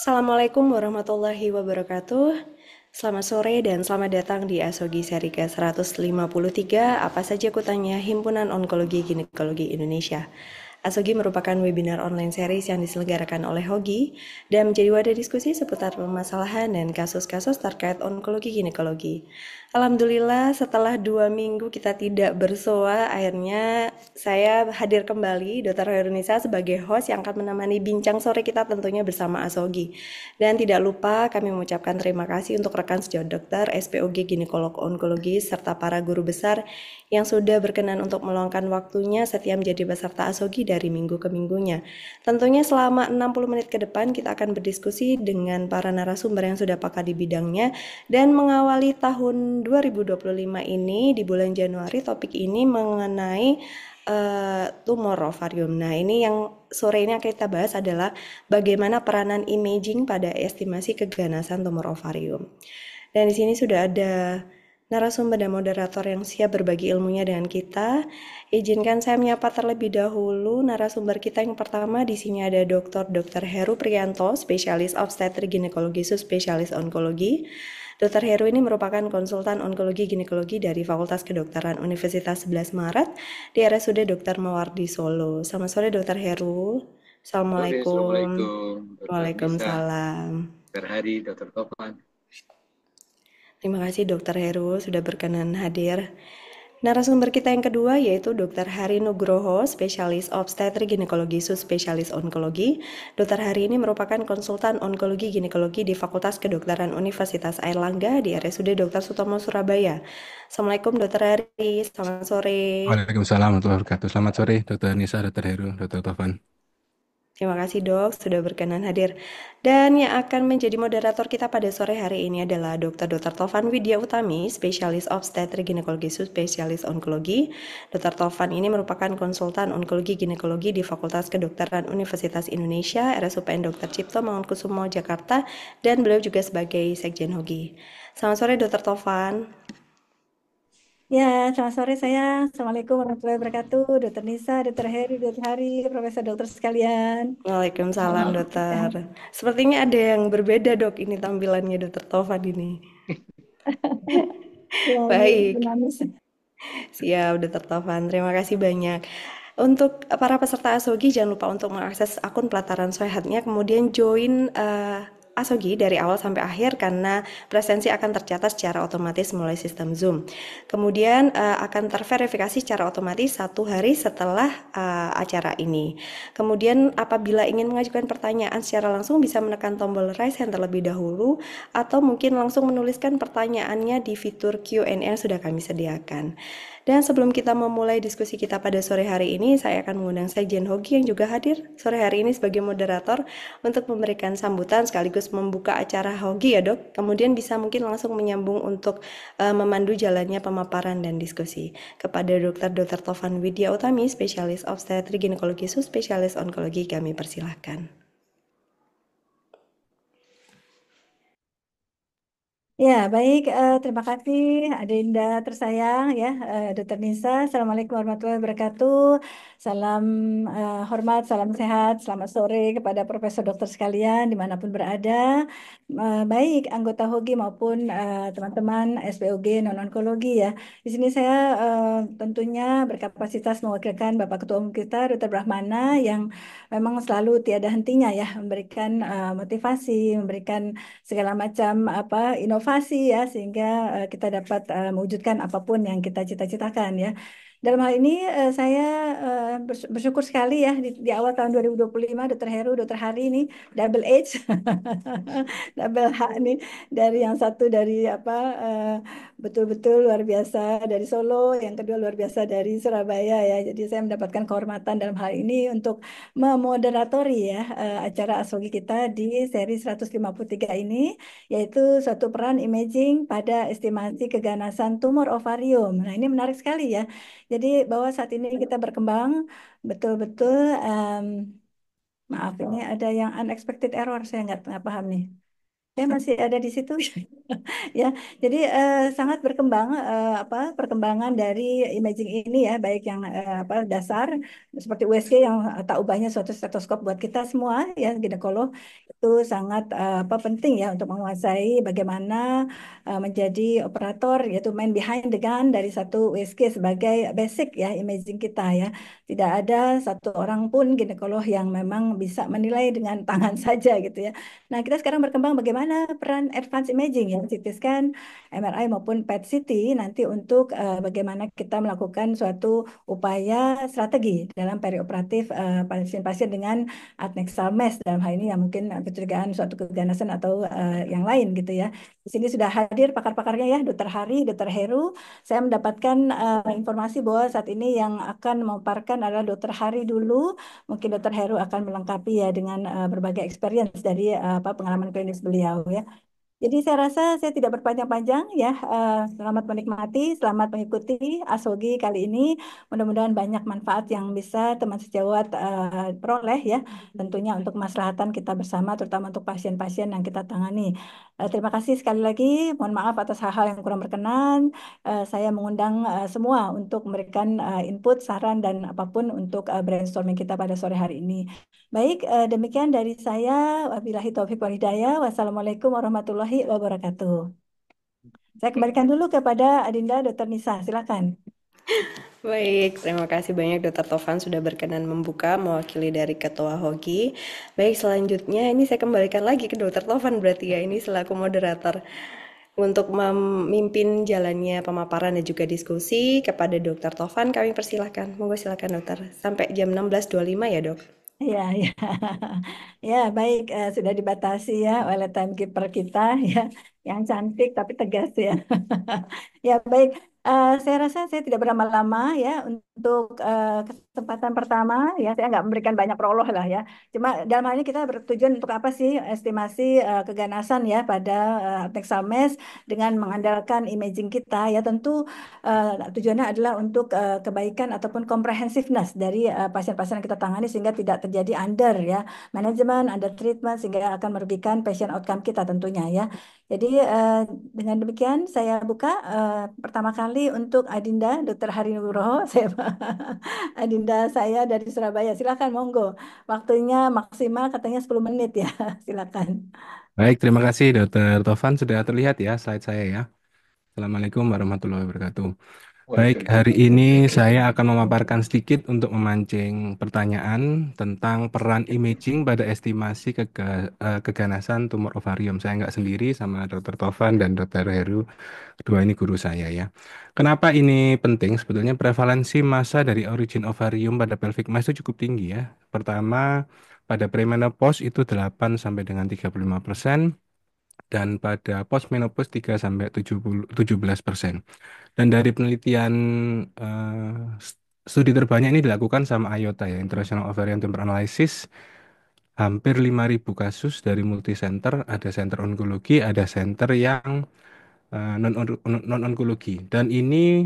Assalamualaikum warahmatullahi wabarakatuh. Selamat sore dan selamat datang di Asogi seri ke-153. Apa saja kutanya Himpunan Onkologi Ginekologi Indonesia. Asogi merupakan webinar online series yang diselenggarakan oleh Hogi dan menjadi wadah diskusi seputar permasalahan dan kasus-kasus terkait onkologi ginekologi. Alhamdulillah setelah 2 minggu kita tidak bersoa, akhirnya saya hadir kembali Dr. Herunisa sebagai host yang akan menemani bincang sore kita tentunya bersama Asogi. Dan tidak lupa kami mengucapkan terima kasih untuk rekan sejawat dokter, SPOG Ginekolog Onkologi, serta para guru besar yang sudah berkenan untuk meluangkan waktunya setia menjadi peserta Asogi dari minggu ke minggunya. Tentunya selama 60 menit ke depan kita akan berdiskusi dengan para narasumber yang sudah pakar di bidangnya dan mengawali tahun 2025 ini di bulan Januari topik ini mengenai tumor ovarium. Nah, ini yang sore ini akan kita bahas adalah bagaimana peranan imaging pada estimasi keganasan tumor ovarium. Dan di sini sudah ada narasumber dan moderator yang siap berbagi ilmunya dengan kita. Izinkan saya menyapa terlebih dahulu narasumber kita yang pertama. Di sini ada Dr. Heru Priyanto, spesialis obstetrik ginekologi subspesialis onkologi. Dr. Heru ini merupakan konsultan onkologi ginekologi dari Fakultas Kedokteran Universitas 11 Maret di RSUD Dr. Mawardi Solo. Selamat sore Dr. Heru. Sore, Assalamualaikum. Assalamualaikum, Dokter Nisa, Waalaikumsalam. Dokter Hari, Dokter Topan. Terima kasih Dr. Heru sudah berkenan hadir. Narasumber kita yang kedua yaitu Dr. Hari Nugroho, spesialis obstetrik ginekologi subspesialis onkologi. Dr. Hari ini merupakan konsultan onkologi ginekologi di Fakultas Kedokteran Universitas Airlangga di RSUD Dr. Sutomo Surabaya. Assalamualaikum Dr. Hari, selamat sore. Waalaikumsalam warahmatullahi wabarakatuh. Selamat sore, Dokter Nisa, Dokter Heru, Dokter Tovan. Terima kasih dok, sudah berkenan hadir. Dan yang akan menjadi moderator kita pada sore hari ini adalah Dr. Tovan Widya Utami, spesialis obstetrik ginekologi subspesialis onkologi. Dr. Tovan ini merupakan konsultan onkologi ginekologi di Fakultas Kedokteran Universitas Indonesia, RSUPN Dr. Cipto Mangunkusumo, Jakarta, dan beliau juga sebagai Sekjen Hogi. Selamat sore Dr. Tovan. Ya, selamat sore saya. Assalamualaikum warahmatullahi wabarakatuh. Dokter Nisa, Dokter Heri, Dokter Hari, Profesor Dokter sekalian. Waalaikumsalam Selamat dokter. Sepertinya ada yang berbeda dok ini tampilannya Dr. Tovan ini. ya, ini Baik. dinamis. Siap, Dr. Tovan. Terima kasih banyak. Untuk para peserta Asogi, jangan lupa untuk mengakses akun pelataran Sehatnya, kemudian join Asogi dari awal sampai akhir karena presensi akan tercatat secara otomatis melalui sistem Zoom. Kemudian akan terverifikasi secara otomatis 1 hari setelah acara ini. Kemudian apabila ingin mengajukan pertanyaan secara langsung bisa menekan tombol raise hand terlebih dahulu atau mungkin langsung menuliskan pertanyaannya di fitur Q&A yang sudah kami sediakan. Dan sebelum kita memulai diskusi kita pada sore hari ini, saya akan mengundang Sekjen Hogi yang juga hadir sore hari ini sebagai moderator untuk memberikan sambutan sekaligus membuka acara Hogi ya dok. Kemudian bisa mungkin langsung menyambung untuk memandu jalannya pemaparan dan diskusi. Kepada Dr. Tovan Widya Utami, spesialis obstetrik ginekologi subspesialis onkologi, kami persilahkan. Ya, baik. Terima kasih Adinda tersayang ya, Dokter Nisa. Assalamualaikum warahmatullahi wabarakatuh. Salam hormat, salam sehat, selamat sore kepada Profesor Dokter sekalian dimanapun berada. Baik anggota HOGI maupun teman-teman SPOG non-onkologi ya. Di sini saya tentunya berkapasitas mewakilkan Bapak Ketua Umum kita, Dr. Brahmana, yang memang selalu tiada hentinya ya memberikan motivasi, memberikan segala macam inovasi ya sehingga kita dapat mewujudkan apapun yang kita cita-citakan ya. Dalam hal ini saya bersyukur sekali ya di awal tahun 2025 Dr. Heru, Dr. Hari ini double H, double H nih dari yang satu dari betul-betul luar biasa dari Solo, yang kedua luar biasa dari Surabaya ya. Jadi saya mendapatkan kehormatan dalam hal ini untuk memoderatori ya acara Asogi kita di seri 153 ini, yaitu suatu peran imaging pada estimasi keganasan tumor ovarium. Nah, ini menarik sekali ya. Jadi bahwa saat ini kita berkembang betul-betul, maaf ini ada yang unexpected error, saya nggak paham nih. Saya masih ada di situ. Ya, jadi sangat berkembang perkembangan dari imaging ini ya, baik yang dasar seperti USG yang tak ubahnya suatu stetoskop buat kita semua ya ginekolog itu sangat penting ya untuk menguasai bagaimana menjadi operator yaitu main behind the gun dari satu USG sebagai basic ya imaging kita ya. Tidak ada satu orang pun ginekolog yang memang bisa menilai dengan tangan saja gitu ya. Nah, kita sekarang berkembang bagaimana peran advance imaging ya, CT scan, MRI maupun PET CT nanti untuk bagaimana kita melakukan suatu upaya strategi dalam perioperatif pasien-pasien dengan adnexal mass dalam hal ini yang mungkin kecurigaan suatu keganasan atau yang lain gitu ya. Di sini sudah hadir pakar-pakarnya ya, Dokter Hari, Dokter Heru. Saya mendapatkan informasi bahwa saat ini yang akan memaparkan adalah Dokter Hari dulu. Mungkin Dokter Heru akan melengkapi ya dengan berbagai experience dari pengalaman klinis beliau ya. Jadi saya rasa saya tidak berpanjang-panjang ya. Selamat menikmati, selamat mengikuti Asogi kali ini. Mudah-mudahan banyak manfaat yang bisa teman sejawat peroleh ya. Tentunya untuk kemaslahatan kita bersama, terutama untuk pasien-pasien yang kita tangani. Terima kasih sekali lagi. Mohon maaf atas hal-hal yang kurang berkenan. Saya mengundang semua untuk memberikan input, saran dan apapun untuk brainstorming kita pada sore hari ini. Baik, demikian dari saya. Wabillahi taufiq wal hidayah. Wassalamualaikum warahmatullahi wabarakatuh. Saya kembalikan dulu kepada Adinda Dr. Nisa. Silakan. Baik, terima kasih banyak Dr. Tovan sudah berkenan membuka mewakili dari Ketua Hoki. Baik, selanjutnya ini saya kembalikan lagi ke Dr. Tovan berarti ya, ini selaku moderator untuk memimpin jalannya pemaparan dan juga diskusi kepada Dr. Tovan. Kami persilahkan, monggo silakan dokter. Sampai jam 16.25 ya dok. Ya, ya, ya baik sudah dibatasi ya oleh timekeeper kita ya, yang cantik tapi tegas ya. Ya baik, saya rasa saya tidak berlama-lama ya untuk kesempatan pertama ya saya nggak memberikan banyak prolog lah ya. Cuma dalam hal ini kita bertujuan untuk apa sih estimasi keganasan ya pada Texal Mesh dengan mengandalkan imaging kita ya tentu tujuannya adalah untuk kebaikan ataupun comprehensiveness dari pasien-pasien yang kita tangani sehingga tidak terjadi under ya manajemen, under treatment sehingga akan merugikan patient outcome kita tentunya ya. Jadi dengan demikian saya buka pertama kali untuk Adinda Dr. Hari Nugroho, saya Adinda saya dari Surabaya. Silakan monggo. Waktunya maksimal katanya 10 menit ya. Silakan. Baik, terima kasih Dokter Tovan sudah terlihat ya slide saya ya. Assalamualaikum warahmatullahi wabarakatuh. Baik, hari ini saya akan memaparkan sedikit untuk memancing pertanyaan tentang peran imaging pada estimasi keganasan tumor ovarium. Saya nggak sendiri sama Dr. Tovan dan Dr. Heru, kedua ini guru saya ya. Kenapa ini penting? Sebetulnya prevalensi massa dari origin ovarium pada pelvic mass itu cukup tinggi ya. Pertama, pada premenopause itu 8 sampai dengan 35%. Dan pada postmenopause 3 sampai 17%. Dan dari penelitian eh, studi terbanyak ini dilakukan sama IOTA ya, International Ovarian Tumor Analysis. Hampir 5.000 kasus dari multicenter, ada center onkologi, ada center yang non-onkologi. Dan ini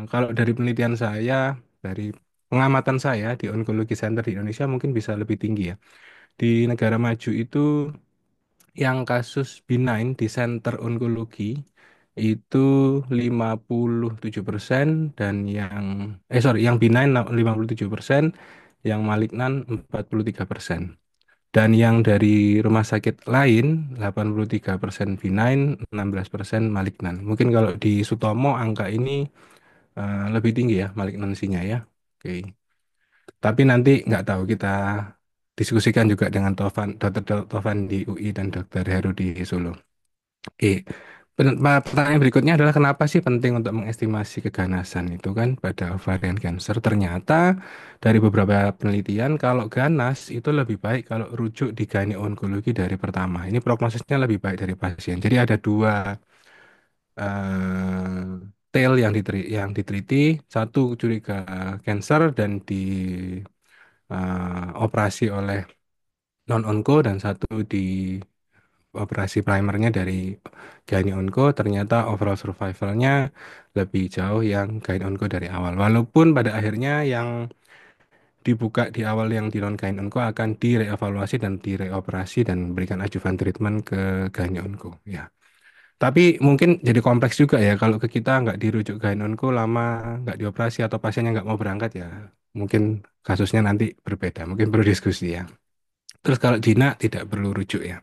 kalau dari penelitian saya, dari pengamatan saya di onkologi center di Indonesia mungkin bisa lebih tinggi ya. Di negara maju itu yang kasus benign di center onkologi itu 57% dan yang benign 57%, yang malignan 43%. Dan yang dari rumah sakit lain 83% benign, 16% malignan. Mungkin kalau di Sutomo angka ini lebih tinggi ya malignansinya ya. Oke. Tapi nanti nggak tahu kita diskusikan juga dengan Dr. Tovan di UI dan Dr. Heru di Solo. Oke. Pertanyaan berikutnya adalah kenapa sih penting untuk mengestimasi keganasan itu kan pada ovarian cancer? Ternyata dari beberapa penelitian kalau ganas itu lebih baik kalau rujuk di gynekologi onkologi dari pertama. Ini prognosisnya lebih baik dari pasien. Jadi ada dua eh, tail yang diteliti, satu curiga cancer dan di operasi oleh non-onco dan satu di operasi primernya dari Gyne Onco, ternyata overall survivalnya lebih jauh yang Gyne Onco dari awal. Walaupun pada akhirnya yang dibuka di awal yang di non gyne onco akan direevaluasi dan direoperasi dan berikan adjuvant treatment ke gyne onco ya. Tapi mungkin jadi kompleks juga ya kalau ke kita nggak dirujuk gyne onco lama nggak dioperasi atau pasiennya nggak mau berangkat ya. Mungkin kasusnya nanti berbeda, mungkin perlu diskusi ya. Terus kalau Dina tidak perlu rujuk ya.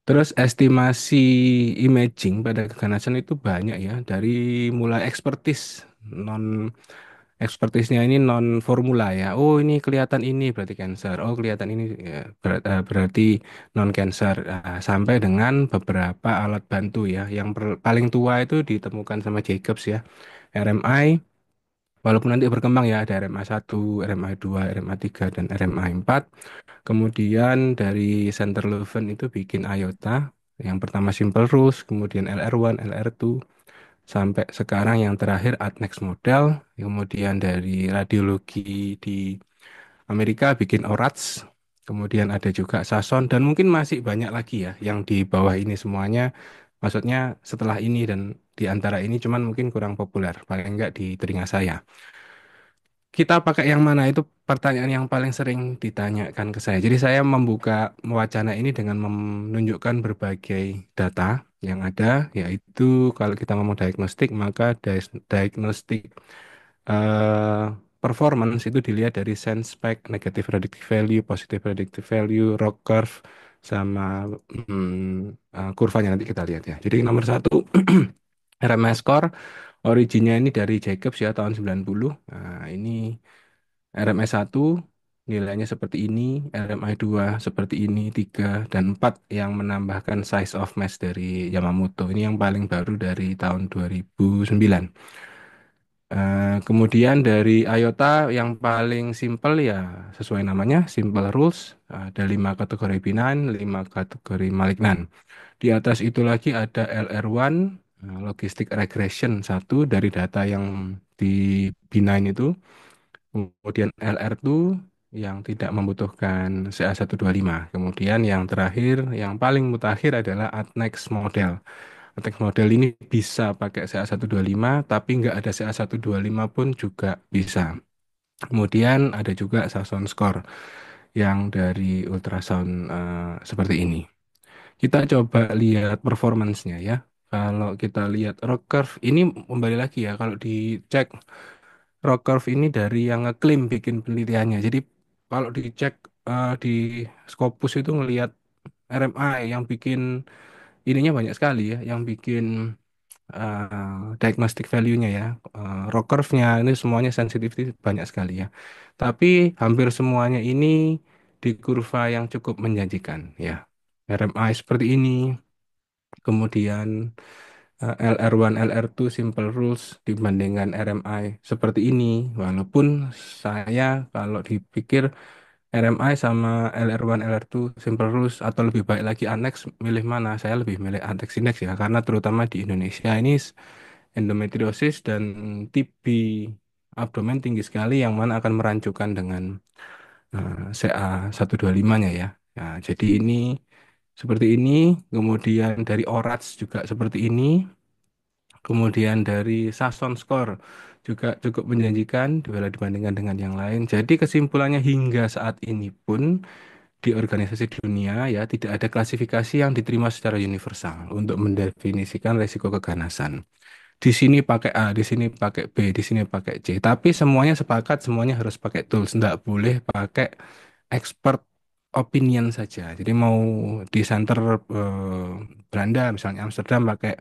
Terus estimasi imaging pada keganasan itu banyak ya, dari mulai non ekspertisnya ini non formula ya. Oh ini kelihatan ini berarti cancer. Oh kelihatan ini ya, berarti non cancer. Sampai dengan beberapa alat bantu ya. Yang paling tua itu ditemukan sama Jacobs ya. RMI. Walaupun nanti berkembang ya ada RMA 1, RMA 2, RMA 3, dan RMA 4. Kemudian dari Center Leuven itu bikin IOTA. Yang pertama Simple Rules, kemudian LR1, LR2, sampai sekarang yang terakhir Adnex model. Kemudian dari radiologi di Amerika bikin ORATS. Kemudian ada juga Sason dan mungkin masih banyak lagi ya yang di bawah ini semuanya. Maksudnya setelah ini dan di antara ini cuman mungkin kurang populer, paling enggak di telinga saya. Kita pakai yang mana itu pertanyaan yang paling sering ditanyakan ke saya. Jadi saya membuka wacana ini dengan menunjukkan berbagai data yang ada, yaitu kalau kita ngomong diagnostik, maka diagnostik eh, performance itu dilihat dari sense spec, negative predictive value, positive predictive value, ROC curve, sama kurvanya nanti kita lihat ya. Jadi nomor satu RMS score, originnya ini dari Jacobs ya tahun 90. Nah, ini RMS 1 nilainya seperti ini, RMI 2 seperti ini, 3 dan 4 yang menambahkan size of mass dari Yamamoto. Ini yang paling baru dari tahun 2009. Kemudian dari IOTA yang paling simple ya sesuai namanya, simple rules. Ada 5 kategori benign, 5 kategori malignan. Di atas itu lagi ada LR1, logistic regression 1 dari data yang di benign itu. Kemudian LR2 yang tidak membutuhkan CA125. Kemudian yang terakhir, yang paling mutakhir adalah Adnex model. Adnex model ini bisa pakai CA125, tapi nggak ada CA125 pun juga bisa. Kemudian ada juga Sason score yang dari ultrasound seperti ini. Kita coba lihat performance-nya ya. Kalau kita lihat ROC curve, ini kembali lagi ya, kalau dicek ROC curve ini dari yang ngeklaim bikin penelitiannya. Jadi kalau dicek di Scopus itu ngelihat RMI yang bikin ininya banyak sekali ya, yang bikin diagnostic value-nya ya, ROC curve-nya ini semuanya sensitivity banyak sekali ya. Tapi hampir semuanya ini di kurva yang cukup menjanjikan ya. RMI seperti ini, kemudian LR1, LR2 simple rules dibandingkan RMI seperti ini. Walaupun saya kalau dipikir RMI sama LR1, LR2 simple rules atau lebih baik lagi Annex, milih mana? Saya lebih milih Annex Index ya, karena terutama di Indonesia ini endometriosis dan TB abdomen tinggi sekali yang mana akan merancukan dengan CA125-nya ya. Nah, jadi ini seperti ini, kemudian dari ORATS juga seperti ini. Kemudian dari Sason Score juga cukup menjanjikan bila dibandingkan dengan yang lain. Jadi kesimpulannya hingga saat ini pun di organisasi dunia ya tidak ada klasifikasi yang diterima secara universal untuk mendefinisikan resiko keganasan. Di sini pakai A, di sini pakai B, di sini pakai C. Tapi semuanya sepakat, semuanya harus pakai tools. Tidak boleh pakai expert opinion saja. Jadi mau di center Belanda, misalnya Amsterdam pakai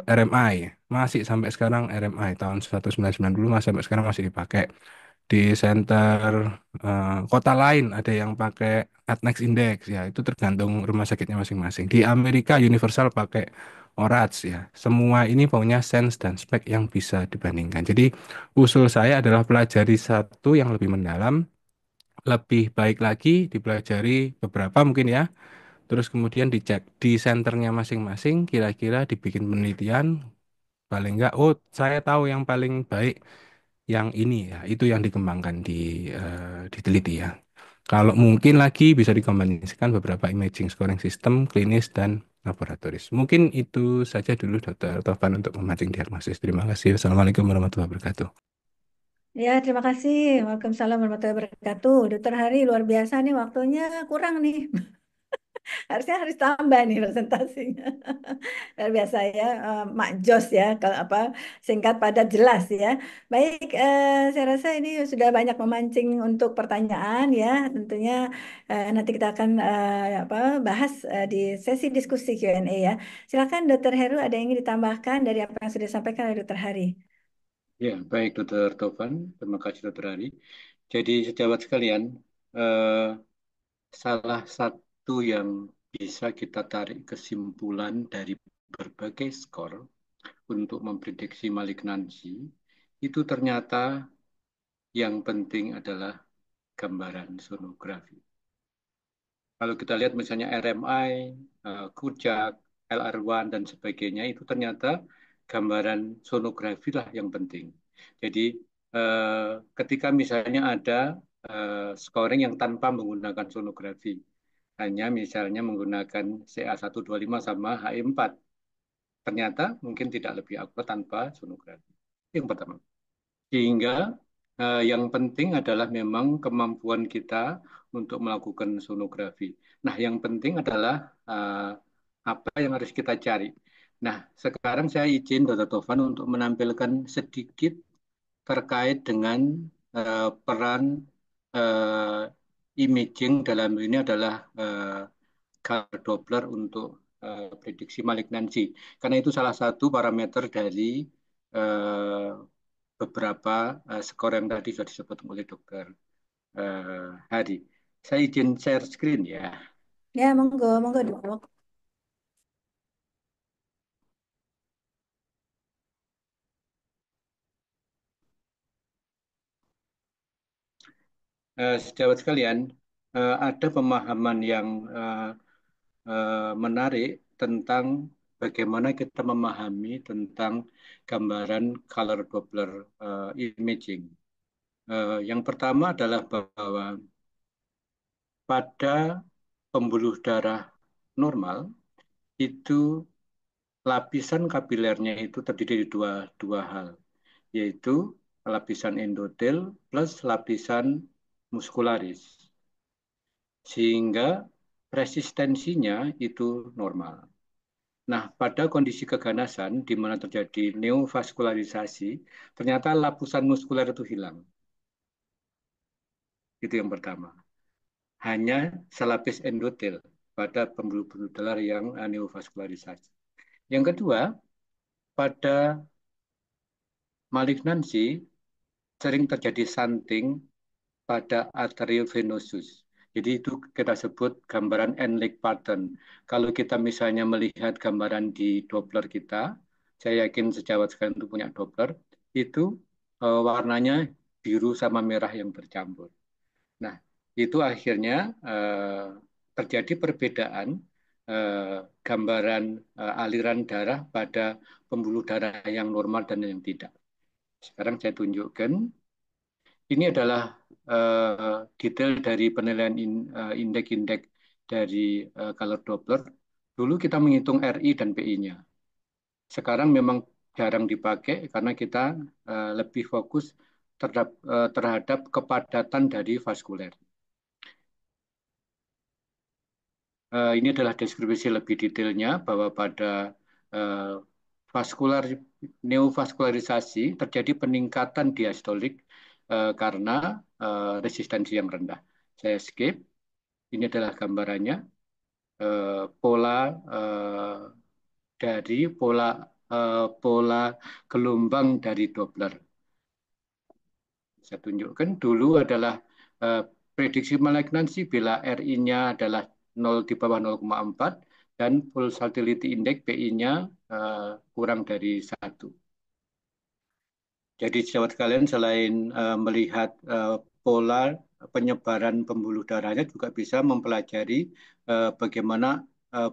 RMI. Masih sampai sekarang RMI. Tahun 1990 masih sampai sekarang masih dipakai. Di center kota lain ada yang pakai Adnex Index. Ya, itu tergantung rumah sakitnya masing-masing. Di Amerika Universal pakai ORATS ya. Semua ini punya sense dan spek yang bisa dibandingkan. Jadi usul saya adalah pelajari satu yang lebih mendalam, lebih baik lagi dipelajari beberapa mungkin ya. Terus kemudian dicek di senternya masing-masing, kira-kira dibikin penelitian, paling enggak, oh saya tahu yang paling baik yang ini ya, itu yang dikembangkan diteliti ya. Kalau mungkin lagi bisa dikombinasikan beberapa imaging scoring system, klinis dan laboratoris. Mungkin itu saja dulu Dokter Tovan untuk memancing diagnosis. Terima kasih. Assalamualaikum warahmatullahi wabarakatuh. Ya, terima kasih. Waalaikumsalam warahmatullahi wabarakatuh. Dokter Hari, luar biasa nih waktunya kurang nih. Harusnya harus tambah nih presentasinya. Luar biasa ya, Mak Jos ya, kalau apa singkat padat jelas ya. Baik, saya rasa ini sudah banyak memancing untuk pertanyaan ya. Tentunya nanti kita akan apa bahas di sesi diskusi Q&A ya. Silakan Dokter Heru, ada yang ingin ditambahkan dari apa yang sudah disampaikan oleh Dokter Hari? Ya, baik Dokter Tovan, terima kasih Dokter Hari. Jadi sejawat sekalian, eh, salah satu yang bisa kita tarik kesimpulan dari berbagai skor untuk memprediksi malignansi itu ternyata yang penting adalah gambaran sonografi. Kalau kita lihat misalnya RMI, Kujak, LR1 dan sebagainya itu ternyata gambaran sonografi lah yang penting. Jadi ketika misalnya ada scoring yang tanpa menggunakan sonografi, hanya misalnya menggunakan CA125 sama HI4, ternyata mungkin tidak lebih akurat tanpa sonografi. Yang pertama. Sehingga yang penting adalah memang kemampuan kita untuk melakukan sonografi. Nah, yang penting adalah apa yang harus kita cari. Nah, sekarang saya izin Dr. Tovan untuk menampilkan sedikit terkait dengan peran uh, imaging dalam ini adalah Color Doppler untuk prediksi malignansi. Karena itu salah satu parameter dari uh, beberapa skor yang tadi sudah disebut oleh dokter Hari. Saya izin share screen ya. Ya, monggo, monggo dok. Sejawat sekalian, ada pemahaman yang menarik tentang bagaimana kita memahami tentang gambaran color Doppler imaging. Yang pertama adalah bahwa pada pembuluh darah normal itu lapisan kapilernya itu terdiri dari dua hal, yaitu lapisan endotel plus lapisan muskularis. Sehingga resistensinya itu normal. Nah, pada kondisi keganasan di mana terjadi neovaskularisasi, ternyata lapisan muskuler itu hilang. Itu yang pertama. Hanya selapis endotel pada pembuluh-pembuluh darah yang neovaskularisasi. Yang kedua, pada malignansi sering terjadi shunting pada arteriovenosus. Jadi itu kita sebut gambaran N-leg pattern. Kalau kita misalnya melihat gambaran di Doppler kita, saya yakin sejawat sekalian itu punya Doppler, itu warnanya biru sama merah yang bercampur. Nah, itu akhirnya terjadi perbedaan gambaran aliran darah pada pembuluh darah yang normal dan yang tidak. Sekarang saya tunjukkan. Ini adalah detail dari penilaian indeks-indeks dari color Doppler. Dulu kita menghitung RI dan PI-nya. Sekarang memang jarang dipakai karena kita lebih fokus terhadap kepadatan dari vaskuler. Ini adalah deskripsi lebih detailnya bahwa pada uh, vaskular neovaskularisasi terjadi peningkatan diastolik karena resistensi yang rendah. Saya skip. Ini adalah gambarannya. Pola dari pola gelombang dari Doppler. Saya tunjukkan dulu adalah uh, prediksi malignansi bila RI-nya adalah 0 di bawah 0,4 dan pulsatility index PI-nya kurang dari 1. Jadi sahabat sekalian selain melihat pola penyebaran pembuluh darahnya juga bisa mempelajari bagaimana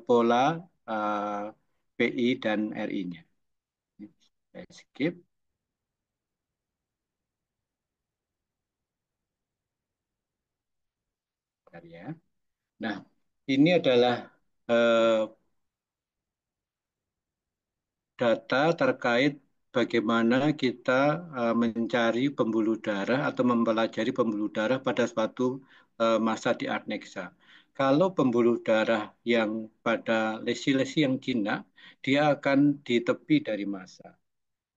pola PI dan RI-nya. Saya skip. Bentar ya. Nah, ini adalah data terkait bagaimana kita mencari pembuluh darah atau mempelajari pembuluh darah pada suatu masa di aneksa. Kalau pembuluh darah yang pada lesi-lesi yang jinak, dia akan di tepi dari massa.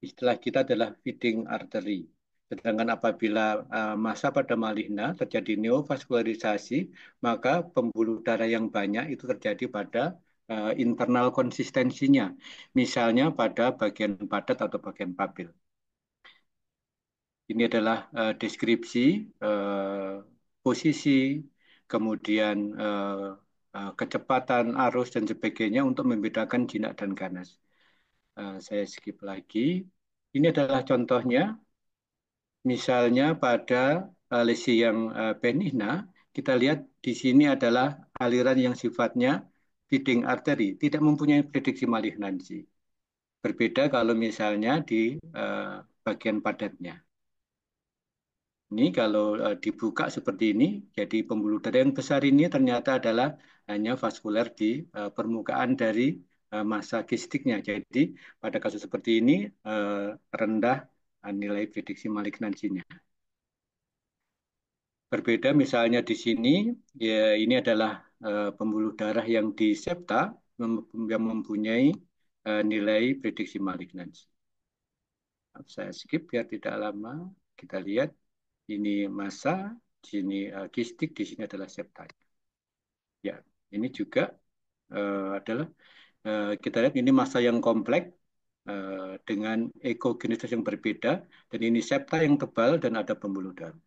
Istilah kita adalah feeding artery. Sedangkan apabila massa pada maligna terjadi neovaskularisasi, maka pembuluh darah yang banyak itu terjadi pada internal konsistensinya. Misalnya pada bagian padat atau bagian papil. Ini adalah deskripsi posisi, kemudian kecepatan arus dan sebagainya untuk membedakan jinak dan ganas. Saya skip lagi. Ini adalah contohnya. Misalnya pada lesi yang benigna, kita lihat di sini adalah aliran yang sifatnya feeding artery, tidak mempunyai prediksi malignansi. Berbeda kalau misalnya di bagian padatnya. Ini kalau dibuka seperti ini, jadi pembuluh darah yang besar ini ternyata adalah hanya vaskuler di permukaan dari massa kistiknya. Jadi pada kasus seperti ini rendah nilai prediksi malignansinya. Berbeda misalnya di sini, ya ini adalah pembuluh darah yang di septa yang mempunyai nilai prediksi malignansi. Saya skip biar tidak lama. Kita lihat ini massa, di sini kistik, di sini adalah septa. Ya, ini juga adalah kita lihat ini massa yang kompleks dengan ekogenesitas yang berbeda, dan ini septa yang tebal dan ada pembuluh darah.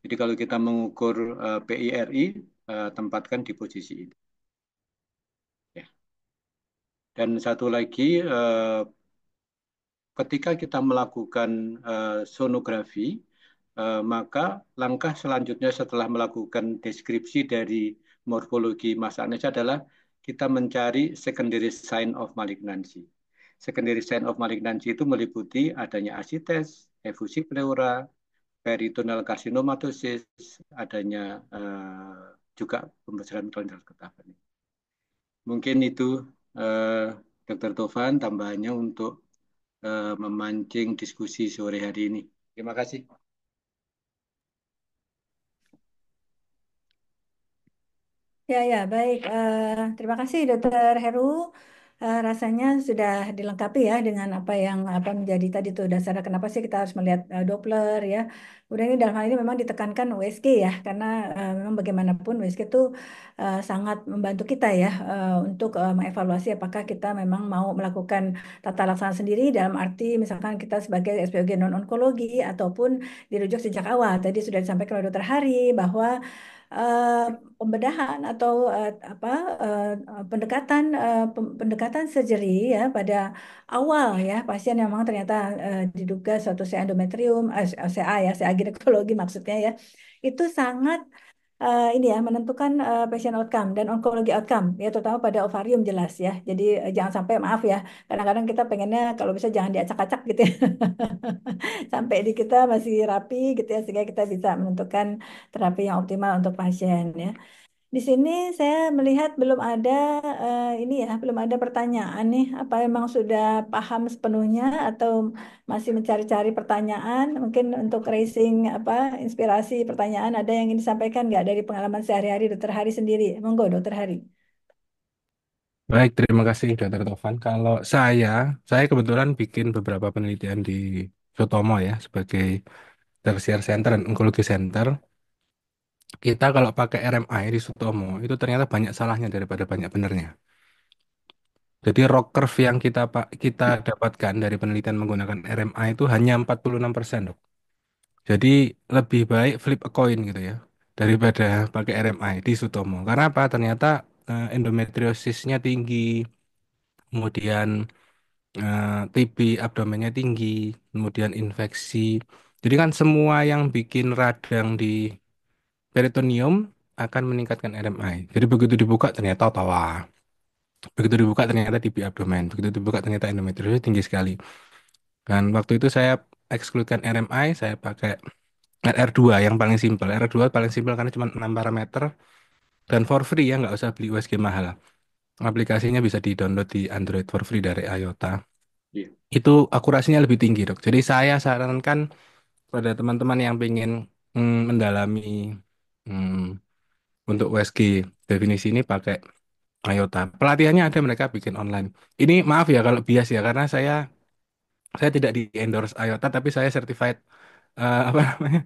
Jadi kalau kita mengukur PIRI, tempatkan di posisi ini. Ya. Dan satu lagi, ketika kita melakukan sonografi, maka langkah selanjutnya setelah melakukan deskripsi dari morfologi massa aneksa adalah kita mencari secondary sign of malignancy. Secondary sign of malignancy itu meliputi adanya asites, efusi pleura, peritoneal carcinomatosis, adanya juga pembesaran kelenjar getah bening. Mungkin itu Dr. Tovan tambahannya untuk memancing diskusi sore hari ini. Terima kasih. Ya, ya, baik. Terima kasih, Dokter Heru. Rasanya sudah dilengkapi ya dengan apa menjadi tadi tuh dasar kenapa sih kita harus melihat Doppler ya. Udah ini dalam hal ini memang ditekankan USG ya, karena memang bagaimanapun USG itu sangat membantu kita ya untuk mengevaluasi apakah kita memang mau melakukan tata laksana sendiri dalam arti misalkan kita sebagai SPOG non-onkologi ataupun dirujuk sejak awal. Tadi sudah disampaikan oleh Dokter Hari bahwa eh, pembedahan atau pendekatan pendekatan surgery ya pada awal ya pasien yang memang ternyata diduga suatu CA endometrium, CA ya, CA ginekologi maksudnya ya, itu sangat ini ya menentukan patient outcome dan onkologi outcome ya terutama pada ovarium jelas ya. Jadi jangan sampai maaf ya, kadang-kadang kita pengennya kalau bisa jangan diacak-acak gitu ya. Sampai di kita masih rapi gitu ya sehingga kita bisa menentukan terapi yang optimal untuk pasien ya. Di sini saya melihat belum ada ini ya, belum ada pertanyaan nih. Apa memang sudah paham sepenuhnya atau masih mencari-cari pertanyaan? Mungkin untuk raising inspirasi pertanyaan ada yang ingin disampaikan nggak dari pengalaman sehari-hari Dokter Hari sendiri? Monggo Dokter Hari. Baik, terima kasih Dr. Tovan. Kalau saya kebetulan bikin beberapa penelitian di Sutomo ya, sebagai tertiary center dan onkologi center. Kita kalau pakai RMI di Sutomo, itu ternyata banyak salahnya daripada banyak benernya. Jadi ROC curve yang kita dapatkan dari penelitian menggunakan RMI itu hanya 46%, dok. Jadi lebih baik flip a coin gitu ya, daripada pakai RMI di Sutomo. Karena apa? Ternyata endometriosisnya tinggi, kemudian TB abdomennya tinggi, kemudian infeksi. Jadi kan semua yang bikin radang di peritoneum akan meningkatkan RMI. Jadi begitu dibuka ternyata tawa. Begitu dibuka ternyata TB abdomen. Begitu dibuka ternyata endometriosis tinggi sekali. Dan waktu itu saya ekskludkan RMI, saya pakai RR2 yang paling simpel. RR2 paling simpel karena cuma 6 parameter dan for free ya, nggak usah beli USG mahal. aplikasinya bisa di-download di Android for free dari IOTA. Iya. Itu akurasinya lebih tinggi, Dok. Jadi saya sarankan pada teman-teman yang ingin mendalami mm, untuk USG definisi ini pakai IOTA. Pelatihannya ada mereka bikin online. Ini maaf ya kalau bias ya karena saya tidak di endorse IOTA tapi saya certified apa namanya?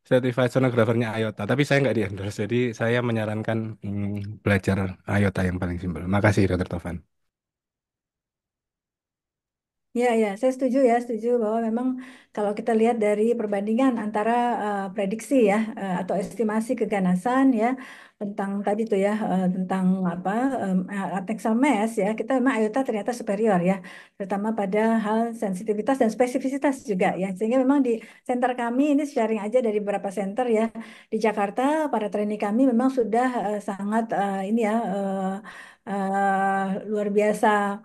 Certified sonografernya IOTA, tapi saya nggak di endorse. Jadi saya menyarankan belajar IOTA yang paling simpel. Makasih, Dr. Tovan. Ya, ya, saya setuju ya, setuju bahwa memang kalau kita lihat dari perbandingan antara prediksi ya atau estimasi keganasan ya tentang tadi tuh ya tentang apa Atexal Mass ya kita memang IOTA ternyata superior ya terutama pada hal sensitivitas dan spesifisitas juga ya sehingga memang di center kami ini sharing aja dari beberapa center ya di Jakarta para trainee kami memang sudah sangat ini ya luar biasa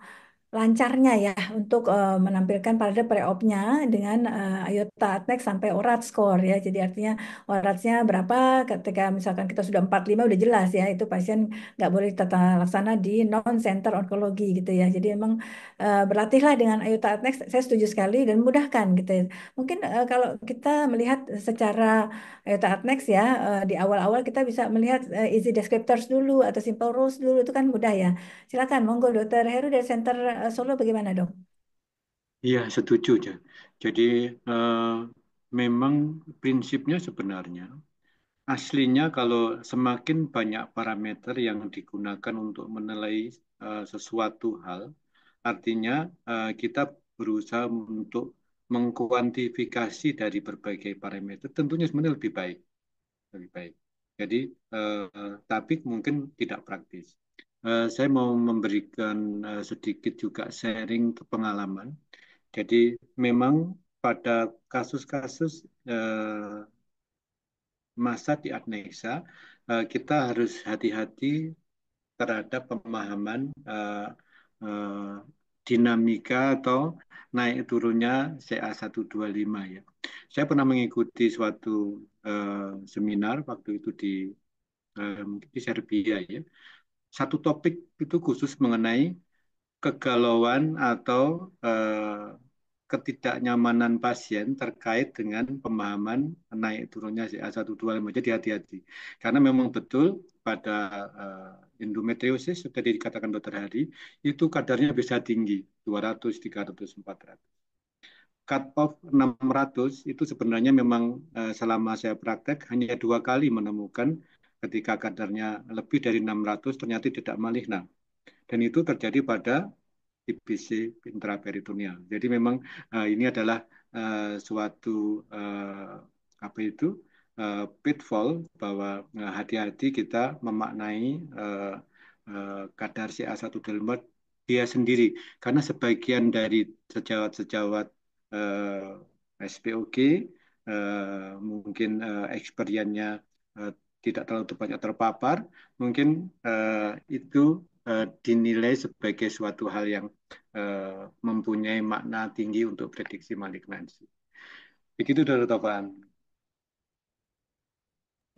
lancarnya ya untuk menampilkan pada pre-op-nya dengan IOTA ATNEX sampai ORAT score ya. Jadi artinya ORAT-nya berapa ketika misalkan kita sudah 45 udah jelas ya itu pasien nggak boleh tata laksana di non-center onkologi gitu ya. Jadi memang berlatihlah dengan IOTA ATNEX saya setuju sekali dan memudahkan gitu ya. Mungkin kalau kita melihat secara IOTA ATNEX ya di awal-awal kita bisa melihat easy descriptors dulu atau simple rules dulu itu kan mudah ya. Silakan, monggo Dokter Heru dari Center Solo bagaimana dong? Iya, setuju ya. Jadi memang prinsipnya sebenarnya aslinya kalau semakin banyak parameter yang digunakan untuk menilai sesuatu hal, artinya kita berusaha untuk mengkuantifikasi dari berbagai parameter, tentunya sebenarnya lebih baik, lebih baik. Jadi, tapi mungkin tidak praktis. Saya mau memberikan sedikit juga sharing pengalaman. Jadi memang pada kasus-kasus masa di Adnexa, kita harus hati-hati terhadap pemahaman eh, dinamika atau naik turunnya CA125 ya. Saya pernah mengikuti suatu seminar waktu itu di Serbia ya. Satu topik itu khusus mengenai kegalauan atau ketidaknyamanan pasien terkait dengan pemahaman naik turunnya CA125. Jadi hati-hati. Karena memang betul pada endometriosis, seperti dikatakan Dokter Hari, itu kadarnya bisa tinggi, 200, 300, 400. Cut off 600 itu sebenarnya memang selama saya praktek hanya 2 kali menemukan ketika kadarnya lebih dari 600 ternyata tidak malignan. Dan itu terjadi pada TBC intraperitoneal. Jadi memang ini adalah suatu apa itu pitfall bahwa hati-hati kita memaknai kadar CA125 dia sendiri karena sebagian dari sejawat-sejawat SPOG mungkin experience-nya tidak terlalu banyak terpapar, mungkin itu dinilai sebagai suatu hal yang mempunyai makna tinggi untuk prediksi malignansi. Begitu, Dr. Tovan.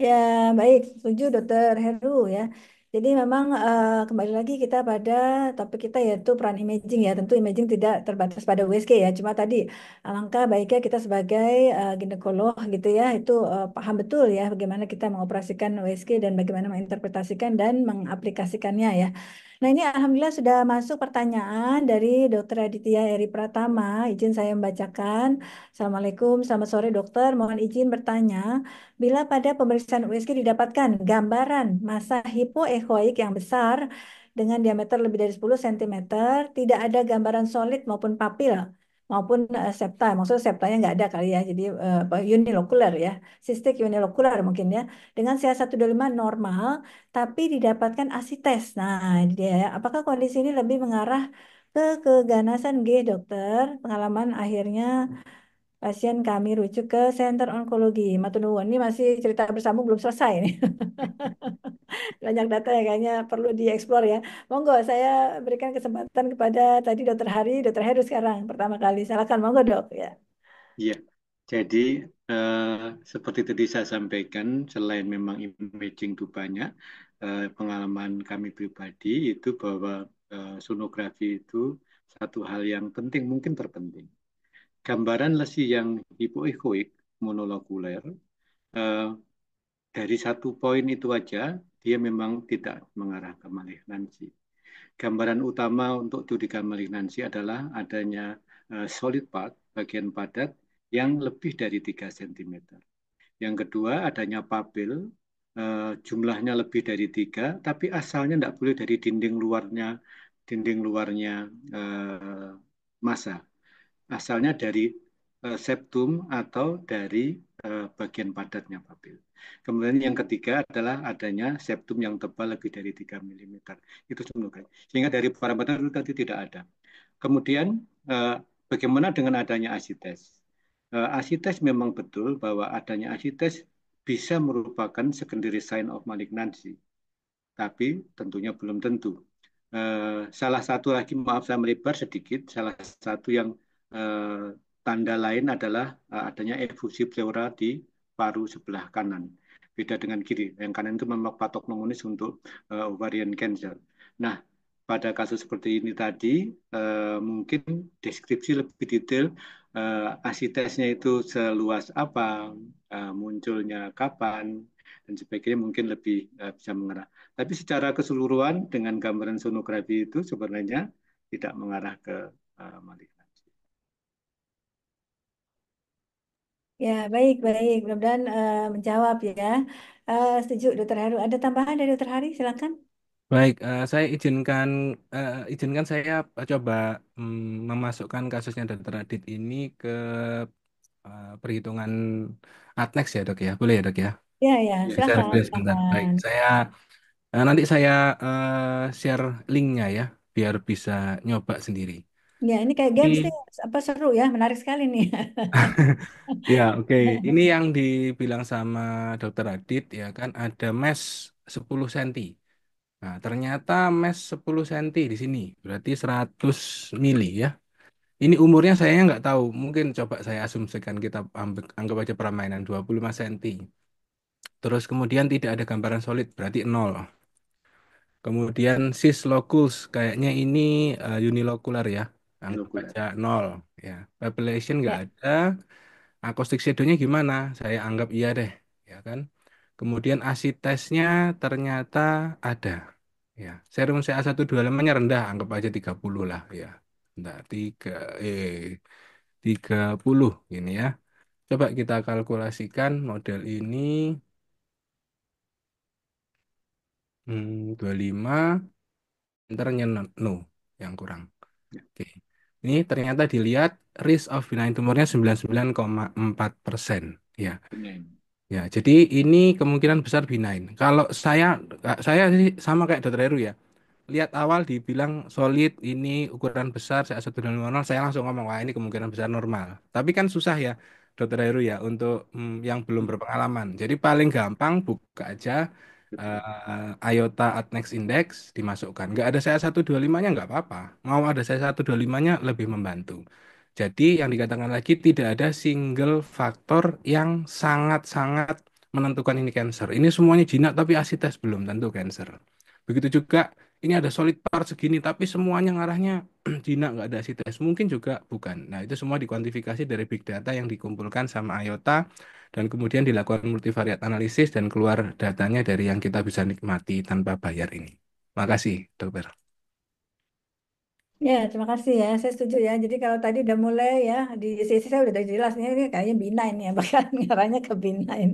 Ya, baik, setuju Dokter Heru ya. Jadi memang kembali lagi kita pada topik kita yaitu peran imaging ya. Tentu imaging tidak terbatas pada USG ya. Cuma tadi alangkah baiknya kita sebagai ginekolog gitu ya itu paham betul ya bagaimana kita mengoperasikan USG dan bagaimana menginterpretasikan dan mengaplikasikannya ya. Nah ini alhamdulillah sudah masuk pertanyaan dari Dokter Aditya Eri Pratama. Izin saya membacakan. Assalamualaikum, selamat sore dokter. Mohon izin bertanya. Bila pada pemeriksaan USG didapatkan gambaran massa hipoechoik yang besar dengan diameter lebih dari 10 cm, tidak ada gambaran solid maupun papil maupun septa, maksudnya septanya nggak ada kali ya, jadi unilokular ya, sistik unilokular mungkin ya, dengan CA125 normal, tapi didapatkan asites. Nah, dia, apakah kondisi ini lebih mengarah ke keganasan G, dokter? Pengalaman akhirnya pasien kami rujuk ke Center Onkologi. Matur nuwun. Ini masih cerita bersambung belum selesai nih. Banyak data yang kayaknya perlu dieksplor ya. Monggo saya berikan kesempatan kepada tadi Dokter Hari, Dokter Heru sekarang pertama kali. Silakan monggo dok ya. Iya, jadi seperti tadi saya sampaikan, selain memang imaging itu banyak, pengalaman kami pribadi itu bahwa sonografi itu satu hal yang penting, mungkin terpenting. Gambaran lesi yang hipoekoik monolokuler eh, dari satu poin itu aja dia memang tidak mengarah ke malignansi. Gambaran utama untuk studi malignansi adalah adanya solid part, bagian padat yang lebih dari 3 cm. Yang kedua adanya papil, jumlahnya lebih dari 3, tapi asalnya tidak boleh dari dinding luarnya massa. Asalnya dari septum atau dari bagian padatnya papil. Kemudian yang ketiga adalah adanya septum yang tebal lebih dari 3 mm. Itu sebenarnya. Sehingga dari parameter itu tadi tidak ada. Kemudian bagaimana dengan adanya asites? Asites memang betul bahwa adanya asites bisa merupakan secondary sign of malignancy, tapi tentunya belum tentu. Salah satu lagi, maaf saya melebar sedikit, salah satu yang tanda lain adalah adanya efusi pleura di paru sebelah kanan. Beda dengan kiri. Yang kanan itu memang patognomonis untuk ovarian cancer. Nah, pada kasus seperti ini tadi, mungkin deskripsi lebih detail, asitesnya itu seluas apa, munculnya kapan, dan sebagainya mungkin lebih bisa mengarah. Tapi secara keseluruhan dengan gambaran sonografi itu sebenarnya tidak mengarah ke malignansi. Ya, baik, baik. Mudah-mudahan menjawab ya. Setuju, Dokter Heru. Ada tambahan dari Dokter Hari? Silakan. Baik, saya izinkan saya coba memasukkan kasusnya Dr. Adit ini ke perhitungan ATNEX ya dok ya, boleh ya dok ya? Ya, ya, Ya, Saya silakan, referensi sebentar. Baik, silakan. nanti saya share linknya ya, biar bisa nyoba sendiri. Ya, ini kayak games nih, Ini, apa seru ya, menarik sekali nih. ya oke, ini yang dibilang sama Dr. Adit ya kan ada mesh 10 cm. Nah, ternyata mesh 10 cm di sini, berarti 100 mili ya. Ini umurnya saya nggak tahu, mungkin coba saya asumsikan kita anggap aja permainan 25 cm. Terus kemudian tidak ada gambaran solid, berarti nol. Kemudian cis locus, kayaknya ini unilokular ya, anggap molekuler. aja nol. Ya, population nggak Ya, ada. Acoustic shadow-nya gimana? Saya anggap iya deh, ya kan? Kemudian acid test-nya ternyata ada. Ya, serum CA125-nya rendah, anggap aja 30 lah ya. Enggak, 30 gini ya. Coba kita kalkulasikan model ini 25 enternya no yang kurang. Oke. Ini ternyata dilihat risk of benign tumornya 99,4%. Ya. Benar. Ya, jadi ini kemungkinan besar benign. Kalau saya sih sama kayak Dokter Heru ya. Lihat awal dibilang solid, ini ukuran besar, saya 1,5 saya langsung ngomong, wah ini kemungkinan besar normal. Tapi kan susah ya, Dokter Heru ya, untuk yang belum berpengalaman. Jadi paling gampang buka aja Betul. IOTA at next index dimasukkan. Nggak ada saya 125-nya nggak apa-apa. Mau ada saya 125-nya lebih membantu. Jadi yang dikatakan lagi tidak ada single faktor yang sangat-sangat menentukan ini cancer. Ini semuanya jinak tapi asites belum tentu cancer. Begitu juga ini ada solid part segini tapi semuanya ngarahnya jinak nggak ada asites. Mungkin juga bukan. Nah itu semua dikuantifikasi dari big data yang dikumpulkan sama IOTA dan kemudian dilakukan multivariat analisis dan keluar datanya dari yang kita bisa nikmati tanpa bayar ini. Makasih, dokter. ya, terima kasih ya. Saya setuju ya. Jadi kalau tadi udah mulai ya di sisi saya udah jelas ini kayaknya benign ya, bahkan ngarahnya ke benign.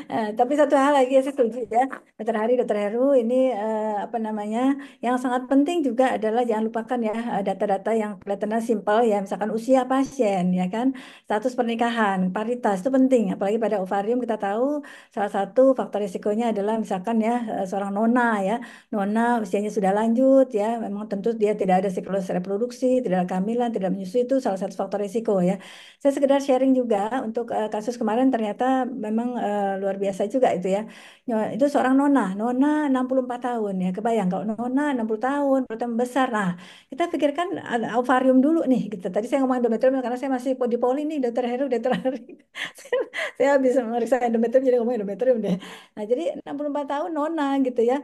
Tapi satu hal lagi saya setuju ya, Dokter Hari, Dokter Heru ini apa namanya, yang sangat penting juga adalah jangan lupakan ya data-data yang kelihatannya simpel ya, misalkan usia pasien ya kan, status pernikahan, paritas itu penting. Apalagi pada ovarium kita tahu salah satu faktor risikonya adalah misalkan ya seorang nona ya. Nona usianya sudah lanjut ya, memang tentu dia tidak ada siklus reproduksi, tidak ada kehamilan, tidak menyusui itu salah satu faktor risiko ya. Saya sekedar sharing juga untuk kasus kemarin ternyata memang luar biasa juga itu ya. Itu seorang nona 64 tahun ya. Kebayang kalau nona 60 tahun, perutnya besar. Nah, kita pikirkan ada ovarium dulu nih gitu. Tadi saya ngomong endometrium karena saya masih di poli nih, dokter Heru, dokter Hari. Saya bisa meriksa endometrium jadi ngomong endometrium deh. Nah, jadi 64 tahun nona gitu ya.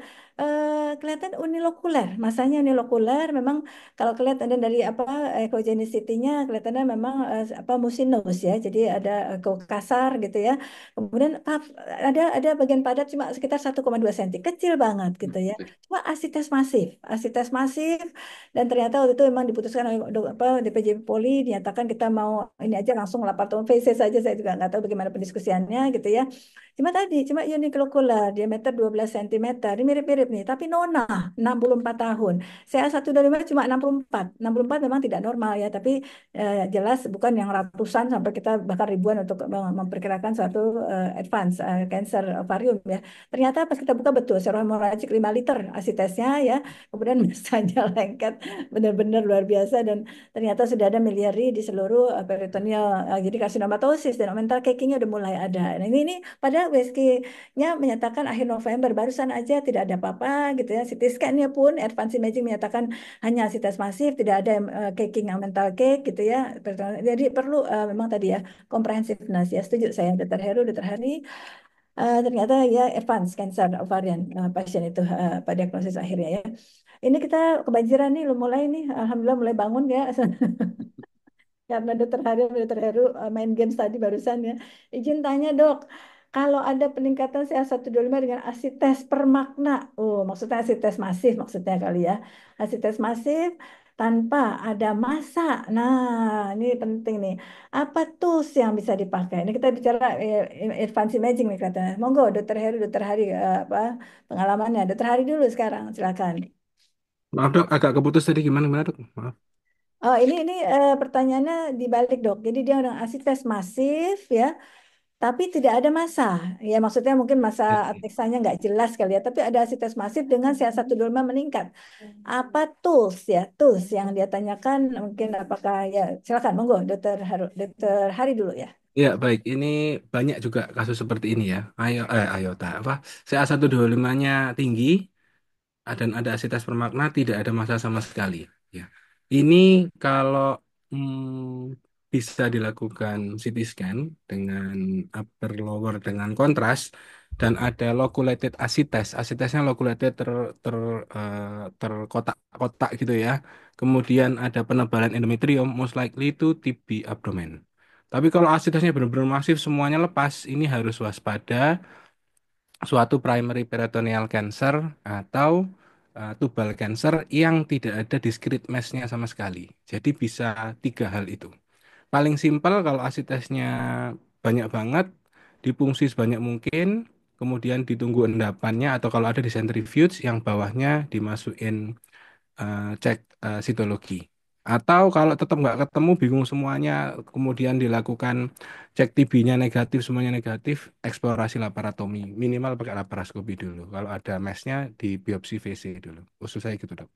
Kelihatan unilokuler, masanya unilokuler memang kalau kelihatan dari apa ekogenicity-nya kelihatannya memang apa mucinous ya. Jadi ada kasar gitu ya. Kemudian ada bagian padat cuma sekitar 1,2 cm, kecil banget gitu ya. Cuma asites masif dan ternyata waktu itu memang diputuskan oleh apa DPJ Poli dinyatakan kita mau ini aja langsung laparoscopy faces saja saya juga nggak tahu bagaimana pendiskusiannya gitu ya. Cuma unilokular diameter 12 cm. Ini mirip-mirip nih, tapi nona 64 tahun. CA125 cuma 64. 64 memang tidak normal ya, tapi jelas bukan yang ratusan sampai kita bahkan ribuan untuk memperkirakan suatu advance cancer ovarium ya. Ternyata pas kita buka betul serohemorrhagic 5 liter asitesnya ya. Kemudian masanya lengket benar-benar luar biasa dan ternyata sudah ada miliari di seluruh peritoneal. Jadi karsinomatosis dan mental cakingnya udah mulai ada. Nah, ini pada WSK-nya menyatakan akhir November barusan aja tidak ada apa-apa gitu ya. CT scan-nya pun advance imaging menyatakan hanya asites masif, tidak ada caking mental cake gitu ya. Jadi perlu memang tadi ya comprehensiveness ya. Setuju saya Dr. Heru, Dr. Hari. Ternyata ya advance cancer ovarian pasien itu pada diagnosis akhirnya ya. Ini kita kebanjiran nih, mulai nih, alhamdulillah mulai bangun ya. Karena dokter Heru main games tadi barusan ya. Izin tanya dok, kalau ada peningkatan CA125 dengan asites per makna, oh maksudnya asites masif maksudnya kali ya, asites masif tanpa ada massa. Nah, ini penting nih. Apa tools yang bisa dipakai? Ini kita bicara advance imaging nih katanya. Monggo, dokter Heru, dokter Hari, apa pengalamannya? Dokter Hari dulu sekarang, silakan. Maaf dok, agak keputus tadi gimana dok? Maaf. Oh, ini pertanyaannya dibalik dok. Jadi dia dengan asites masif ya, tapi tidak ada massa. Ya maksudnya mungkin massa Ya. ateksanya nggak jelas kali ya, tapi ada asites masif dengan CA125 meningkat. Apa tools ya, tools yang dia tanyakan mungkin apakah ya silakan monggo dokter Hari dulu ya. Ya, baik. Ini banyak juga kasus seperti ini ya. Ayota apa? CA125-nya tinggi dan ada asitas permakna, tidak ada massa sama sekali. Ya. Ini kalau bisa dilakukan CT scan dengan upper lower dengan kontras dan ada loculated asites. Asitesnya loculated terkotak-kotak gitu ya. Kemudian ada penebalan endometrium, most likely itu TB abdomen. Tapi kalau asitesnya benar-benar masif semuanya lepas, ini harus waspada suatu primary peritoneal cancer atau tubal cancer yang tidak ada discrete mass-nya sama sekali. Jadi bisa tiga hal itu. Paling simpel kalau asitesnya banyak banget, dipungsi sebanyak mungkin, kemudian ditunggu endapannya atau kalau ada di centrifuge yang bawahnya dimasukin cek sitologi. Atau kalau tetap nggak ketemu, bingung semuanya, kemudian dilakukan cek TB-nya negatif, semuanya negatif, eksplorasi laparotomi. Minimal pakai laparoskopi dulu. Kalau ada mass-nya, di biopsi VC dulu. Usul saya gitu, dok.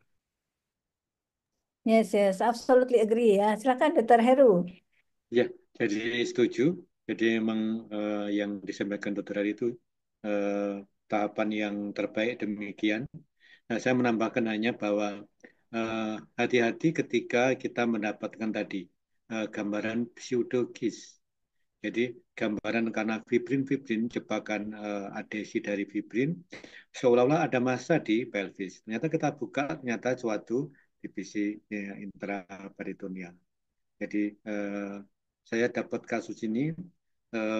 Yes, yes, absolutely agree ya. Silakan dokter Heru. Ya, jadi setuju. Jadi memang yang disampaikan dokter Ari itu eh, tahapan yang terbaik demikian. Nah, saya menambahkan hanya bahwa eh, hati-hati ketika kita mendapatkan tadi gambaran pseudokis. Jadi gambaran karena fibrin-fibrin jebakan adesi dari fibrin seolah-olah ada massa di pelvis. Ternyata kita buka ternyata suatu divisi intraperitoneal. Jadi saya dapat kasus ini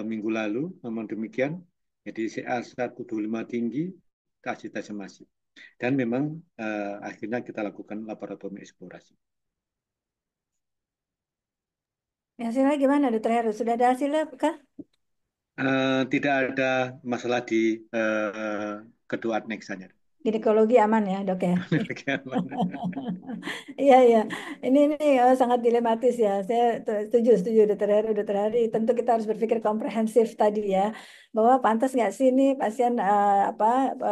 minggu lalu, memang demikian. Jadi CA125 tinggi, asitasnya masif. Dan memang akhirnya kita lakukan laboratorium eksplorasi. Hasilnya gimana dokter Heru? Sudah ada hasilnya kah? Tidak ada masalah di kedua aneksanya. Ginekologi aman ya dok ya? Bagaimana? Iya, iya. Ini sangat dilematis ya. Saya setuju, setuju Dokter Hari, Dokter Hari. Tentu kita harus berpikir komprehensif tadi ya. bahwa pantas nggak sih ini pasien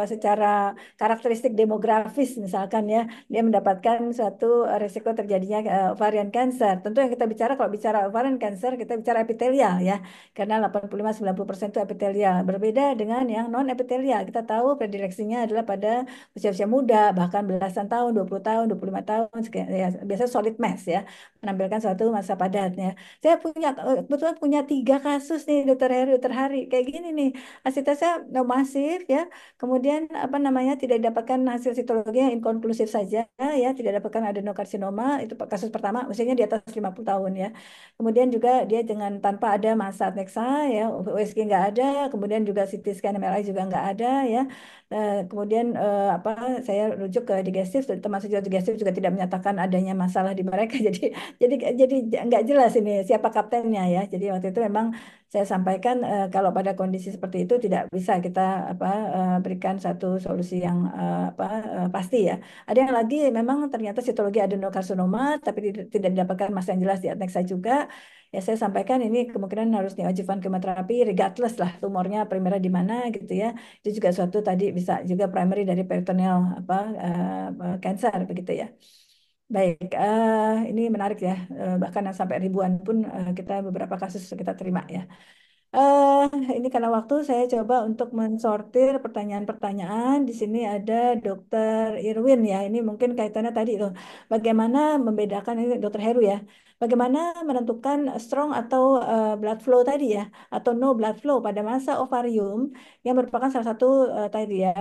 secara karakteristik demografis misalkan ya dia mendapatkan suatu risiko terjadinya ovarian cancer. Tentu yang kita bicara kalau bicara ovarian cancer kita bicara epitelial ya karena 85-90% itu epitelial. Berbeda dengan yang non epitelial. Kita tahu predileksinya adalah pada usia-usia muda bahkan belasan tahun, 20 tahun, 25 tahun ya, biasanya solid mass ya menampilkan suatu masa padatnya. Saya kebetulan punya 3 kasus nih dokter Hari kayak gini nih. Asitasnya masif ya. Kemudian apa namanya tidak didapatkan hasil sitologi yang inkonklusif saja ya, tidak dapatkan adenokarsinoma itu kasus pertama usianya di atas 50 tahun ya. Kemudian juga dia dengan tanpa ada massa adnexa ya, USG nggak ada, kemudian juga CT scan MRI juga nggak ada ya. Kemudian saya rujuk ke digestif, termasuk juga digestif juga tidak menyatakan adanya masalah di mereka. Jadi nggak jelas ini siapa kaptennya ya. Jadi waktu itu memang saya sampaikan kalau pada kondisi seperti itu tidak bisa kita berikan satu solusi yang pasti ya. Ada yang lagi memang ternyata sitologi adenokarsinoma tapi tidak didapatkan massa yang jelas di adnexa juga. Ya saya sampaikan ini kemungkinan harus neoadjuvan kemoterapi regardless lah tumornya primera di mana gitu ya. Itu juga suatu tadi bisa juga primary dari peritoneal cancer begitu ya. Baik, ini menarik ya. Bahkan sampai ribuan pun kita beberapa kasus kita terima ya. Eh, ini karena waktu saya coba untuk mensortir pertanyaan-pertanyaan. Di sini ada Dokter Irwin ya. Ini mungkin kaitannya tadi tuh. Bagaimana membedakan ini Dokter Heru ya. Bagaimana menentukan strong atau blood flow tadi ya, atau no blood flow pada masa ovarium yang merupakan salah satu tadi ya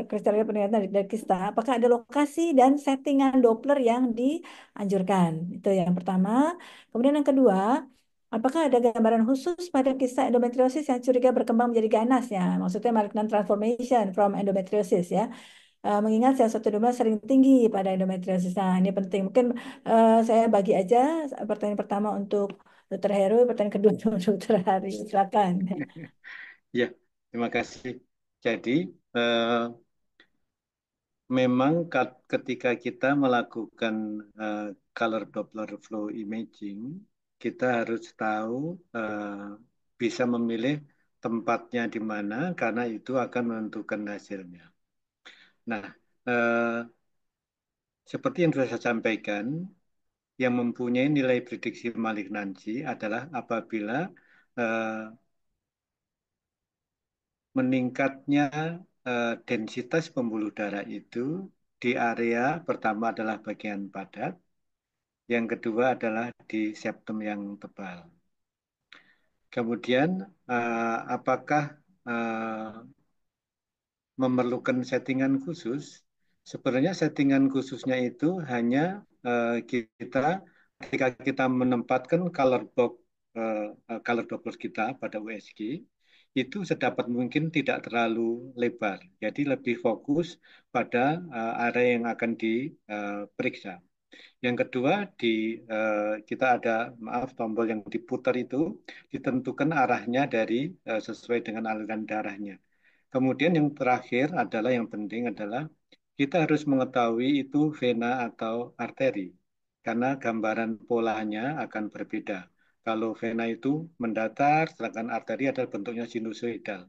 kriteria penilaian dari kista. Apakah ada lokasi dan settingan Doppler yang dianjurkan? Itu yang pertama. Kemudian yang kedua. Apakah ada gambaran khusus pada kisah endometriosis yang curiga berkembang menjadi ganas ya? Maksudnya malignant transformation from endometriosis ya. Mengingat sel satu sering tinggi pada endometriosis. Nah, ini penting. Mungkin saya bagi aja pertanyaan pertama untuk Dokter Heru, pertanyaan kedua untuk Dokter Hari. Silakan. Ya, terima kasih. Jadi, memang ketika kita melakukan color Doppler flow imaging, kita harus tahu bisa memilih tempatnya di mana karena itu akan menentukan hasilnya. Nah, seperti yang sudah saya sampaikan, yang mempunyai nilai prediksi malignansi adalah apabila meningkatnya densitas pembuluh darah itu di area pertama adalah bagian padat, yang kedua adalah di septum yang tebal. Kemudian apakah memerlukan settingan khusus? Sebenarnya settingan khususnya itu hanya kita ketika kita menempatkan color Doppler kita pada USG itu sedapat mungkin tidak terlalu lebar, jadi lebih fokus pada area yang akan diperiksa. Yang kedua, kita ada tombol yang diputar itu ditentukan arahnya dari sesuai dengan aliran darahnya. Kemudian yang terakhir adalah yang penting adalah kita harus mengetahui itu vena atau arteri karena gambaran polanya akan berbeda. Kalau vena itu mendatar, sedangkan arteri adalah bentuknya sinusoidal.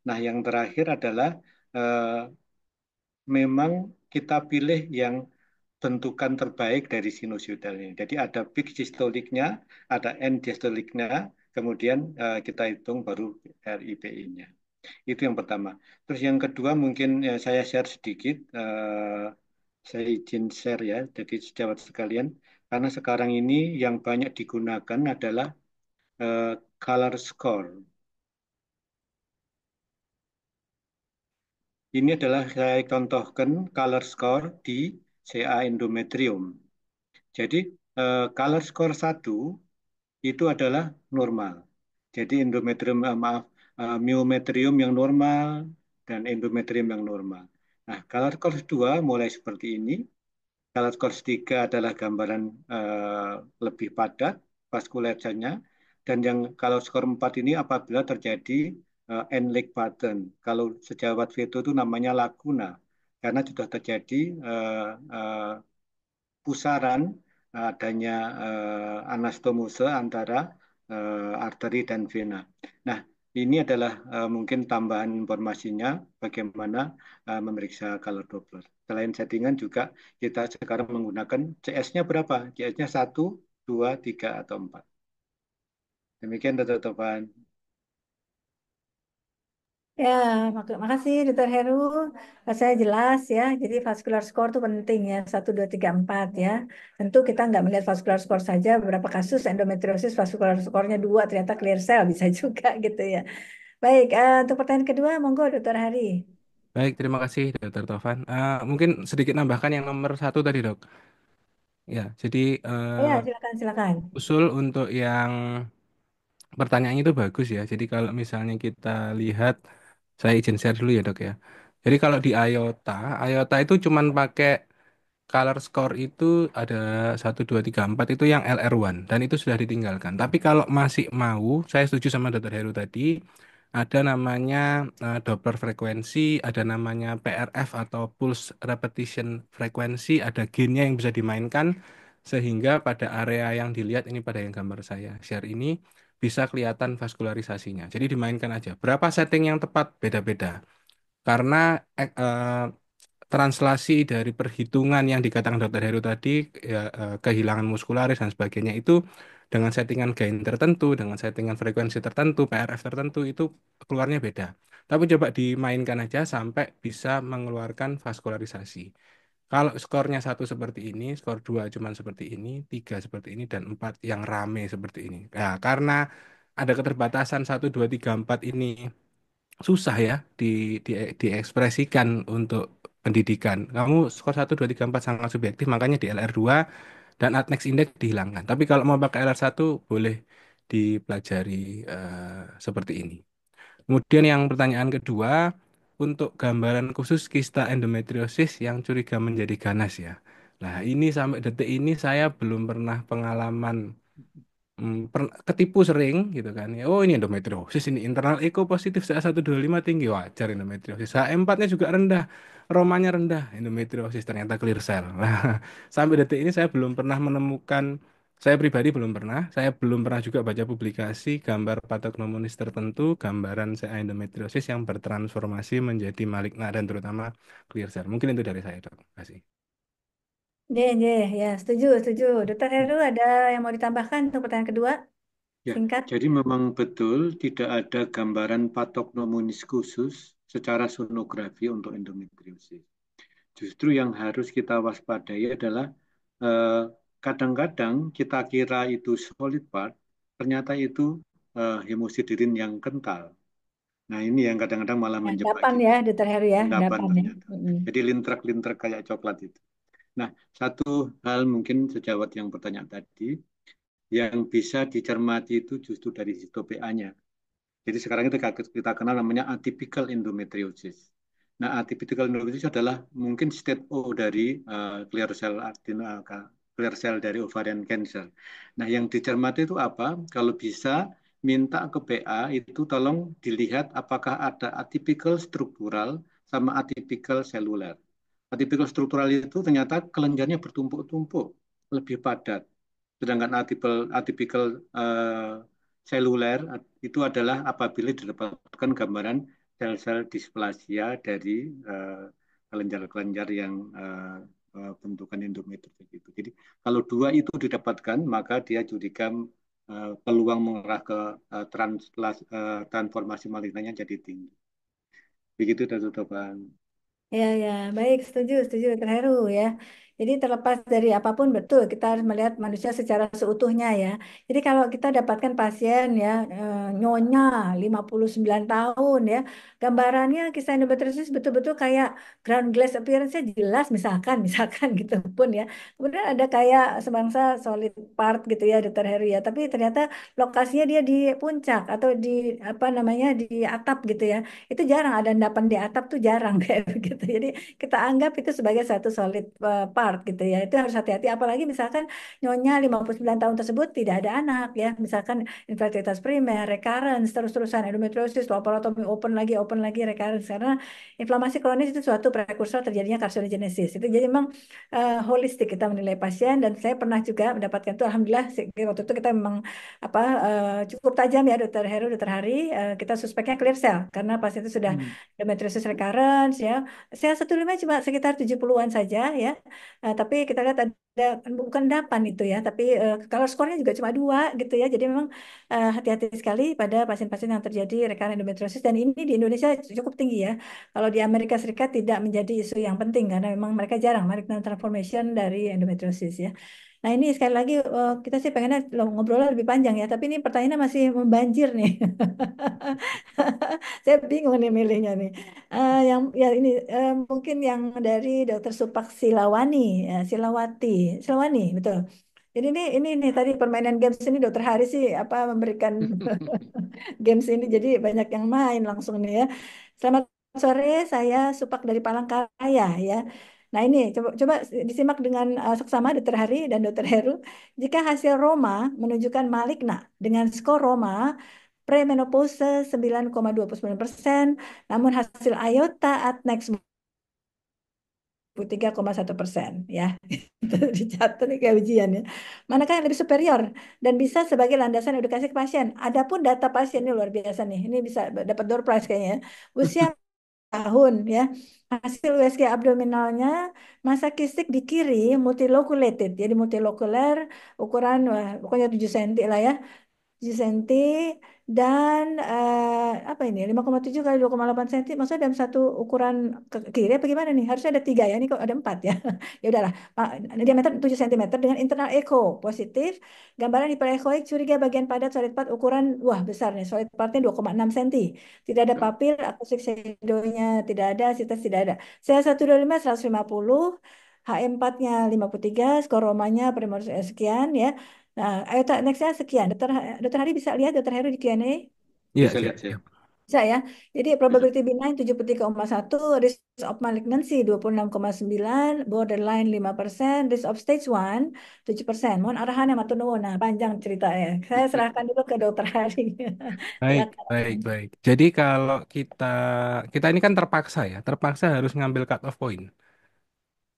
Nah, yang terakhir adalah eh, memang kita pilih yang bentukan terbaik dari sinusoidal ini. Jadi ada peak sistoliknya, ada end diastoliknya, kemudian kita hitung baru RIPI-nya. Itu yang pertama. Terus yang kedua mungkin saya share sedikit, saya izin share ya, jadi sejawat sekalian, karena sekarang ini yang banyak digunakan adalah color score. Ini adalah saya contohkan color score di CA endometrium. Jadi color score 1 itu adalah normal. Jadi endometrium, myometrium yang normal dan endometrium yang normal. Nah, color score 2 mulai seperti ini. Color score 3 adalah gambaran lebih padat vaskularnya. Dan yang color score 4 ini apabila terjadi end-leg pattern. Kalau sejawat veto itu namanya laguna. Karena sudah terjadi pusaran adanya anastomose antara arteri dan vena. Nah, ini adalah mungkin tambahan informasinya bagaimana memeriksa color Doppler. Selain settingan juga kita sekarang menggunakan CS-nya berapa? CS-nya 1, 2, 3, atau 4. Demikian Dr. Tovan. Ya, makasih Dr. Heru. Saya jelas ya. Jadi vascular score itu penting ya, 1, 2, 3, 4 ya. Tentu kita nggak melihat vascular score saja. Beberapa kasus endometriosis vascular score-nya 2 ternyata clear cell bisa juga gitu ya. Baik, untuk pertanyaan kedua, monggo Dr. Hari. Baik, terima kasih Dr. Tovan. Mungkin sedikit nambahkan yang nomor satu tadi, Dok. Ya, jadi Ya, silakan silakan. usul untuk yang pertanyaannya itu bagus ya. Jadi kalau misalnya kita lihat, saya izin share dulu ya, Dok ya. Jadi kalau di IOTA, IOTA itu cuman pakai color score itu ada 1, 2, 3, 4 itu yang LR1 dan itu sudah ditinggalkan. Tapi kalau masih mau, saya setuju sama Dr. Heru tadi, ada namanya Doppler frekuensi, ada namanya PRF atau pulse repetition frekuensi, ada gainnya yang bisa dimainkan sehingga pada area yang dilihat ini pada yang gambar saya share ini bisa kelihatan vaskularisasinya. Jadi dimainkan aja. Berapa setting yang tepat beda-beda. Karena translasi dari perhitungan yang dikatakan Dr. Heru tadi, ya, kehilangan muskularis dan sebagainya itu dengan settingan gain tertentu, dengan settingan frekuensi tertentu, PRF tertentu itu keluarnya beda. Tapi coba dimainkan aja sampai bisa mengeluarkan vaskularisasi. Kalau skornya 1 seperti ini, skor 2 cuman seperti ini, 3 seperti ini, dan 4 yang rame seperti ini. Ya, karena ada keterbatasan 1, 2, 3, 4 ini susah ya diekspresikan untuk pendidikan. Kamu skor 1, 2, 3, 4 sangat subjektif, makanya di LR2 dan Atnex Index dihilangkan. Tapi kalau mau pakai LR1 boleh dipelajari seperti ini. Kemudian yang pertanyaan kedua, untuk gambaran khusus kista endometriosis yang curiga menjadi ganas ya. Nah, ini sampai detik ini saya belum pernah pengalaman ketipu sering gitu kan ya. Oh, ini endometriosis, ini internal echo positif CA125 tinggi, wajar endometriosis. HM4-nya juga rendah, romanya rendah, endometriosis ternyata clear cell. Nah, sampai detik ini saya belum pernah menemukan, saya pribadi belum pernah, saya belum pernah juga baca publikasi gambar patognomonis tertentu, gambaran CA endometriosis yang bertransformasi menjadi maligna dan terutama clear cell. Mungkin itu dari saya, Dok. Terima kasih. Ya, setuju, setuju. Dokter Heru ada yang mau ditambahkan untuk pertanyaan kedua? Ya, Singkat. jadi memang betul tidak ada gambaran patognomonis khusus secara sonografi untuk endometriosis. Justru yang harus kita waspadai adalah eh, kadang-kadang kita kira itu solid part, ternyata itu hemosiderin yang kental. Nah, ini yang kadang-kadang malah Ya, menjebak endapan ya, kita. Dokter Heru ya, Endapan endapan ya. ternyata. Mm-mm. Jadi lintrek-lintrek kayak coklat itu. Nah, satu hal mungkin sejawat yang pertanyaan tadi, yang bisa dicermati itu justru dari histo PA-nya. Jadi sekarang itu kita kenal namanya atypical endometriosis. Nah, atypical endometriosis adalah mungkin state O dari clear cell clear cell dari ovarian cancer. Nah, yang dicermati itu apa? Kalau bisa minta ke PA itu tolong dilihat apakah ada atypical struktural sama atypical seluler. Atypical struktural itu ternyata kelenjarnya bertumpuk-tumpuk, lebih padat. Sedangkan atypical seluler itu adalah apabila didapatkan gambaran sel-sel displasia dari kelenjar-kelenjar yang bentukan endometrium itu. Jadi kalau dua itu didapatkan, maka dia curiga peluang mengarah ke transformasi malignanya jadi tinggi. Begitu tutupan. Ya, baik, setuju, setuju, Dr. Heru ya. Jadi terlepas dari apapun betul kita harus melihat manusia secara seutuhnya ya. Jadi kalau kita dapatkan pasien ya nyonya 59 tahun ya, gambarannya kisah endometriosis betul-betul kayak ground glass appearance-nya jelas misalkan gitu pun ya. Kemudian ada kayak sebangsa solid part gitu ya, Dr. Heru ya. Tapi ternyata lokasinya dia di puncak atau di apa namanya di atap gitu ya. Itu jarang ada endapan di atap tuh jarang kayak begitu. Jadi kita anggap itu sebagai satu solid part apart gitu ya. Itu harus hati-hati. Apalagi misalkan nyonya 59 tahun tersebut tidak ada anak ya. Misalkan infertilitas primer, recurrence, terus-terusan endometriosis, laparotomi, open lagi, recurrence. Karena inflamasi kronis itu suatu prekursor terjadinya karsionogenesis. Itu jadi memang holistik kita menilai pasien dan saya pernah juga mendapatkan itu alhamdulillah waktu itu kita memang apa cukup tajam ya Dokter Heru, Dokter Hari, kita suspeknya clear cell karena pasien itu sudah Hmm. endometriosis recurrence ya. Saya 1,5 cuma sekitar 70-an saja ya. Tapi kita lihat ada bukan 8 itu ya, tapi kalau skornya juga cuma 2 gitu ya. Jadi memang hati-hati sekali pada pasien-pasien yang terjadi recurrent endometriosis dan ini di Indonesia cukup tinggi ya. Kalau di Amerika Serikat tidak menjadi isu yang penting karena memang mereka jarang malignant transformation dari endometriosis ya. Nah ini sekali lagi kita sih pengennya ngobrolnya lebih panjang ya, tapi ini pertanyaannya masih membanjir nih. Saya bingung nih milihnya nih. Yang ya ini mungkin yang dari Dokter Supak Silawani, Silawati, Silawani betul. Jadi ini nih tadi permainan games ini Dokter Hari sih apa memberikan games ini jadi banyak yang main langsung nih ya. Selamat sore, saya Supak dari Palangkaraya ya. Nah ini coba disimak dengan seksama Dokter Hari dan Dokter Heru. Jika hasil Roma menunjukkan maligna dengan skor Roma premenopause 9,29%, namun hasil IOTA at next 3,1% ya. Itu dicatat nih kayak ujian ya. Manakah yang lebih superior dan bisa sebagai landasan edukasi ke pasien. Adapun data pasien ini luar biasa nih. Ini bisa dapat door prize kayaknya ya. Usia tahun ya. Hasil USG abdominalnya masa kistik di kiri multiloculated. Jadi multilocular ukuran wah, pokoknya 7 cm lah ya. 7 cm dan apa ini 5,7 kali 2,8 cm maksudnya dalam satu ukuran ke kiri apa gimana nih harusnya ada 3 ya ini kok ada 4 ya ya udahlah diameter 7 cm dengan internal echo positif gambaran hiperechoik curiga bagian padat solid part ukuran wah besar nih solid partnya 2,6 cm tidak ada papil akustik shadownya tidak ada sitas tidak ada saya 125 150 HM4-nya 53 skor romanya primordial sekian ya. Nah, ayo nextnya sekian. Dokter Hari bisa lihat Dokter Heru di Q&A? Iya, Bisa lihat siap, saya. siap. Bisa ya. Jadi Bisa. probability benign 73,1, risk of malignancy 26,9, borderline 5%, risk of stage 1 7%. Mohon arahan yang matur nuwun. Nah, panjang ceritanya. Saya serahkan dulu ke Dokter Hari. Baik, baik, Silakan. baik. Jadi kalau kita kita ini kan terpaksa ya, terpaksa harus ngambil cut off point.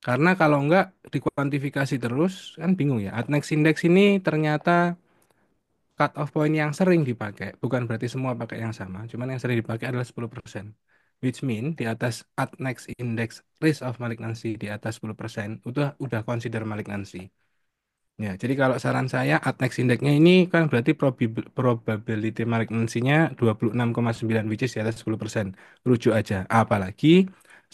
Karena kalau enggak dikuantifikasi terus kan bingung ya. Next index ini ternyata cut off point yang sering dipakai, bukan berarti semua pakai yang sama, cuman yang sering dipakai adalah 10%. Which mean di atas at next index risk of malignancy di atas 10% udah consider malignancy. Ya, jadi kalau saran saya at next indexnya ini kan berarti probability malignancy-nya 26,9 which is di atas 10%. Rujuk aja. Apalagi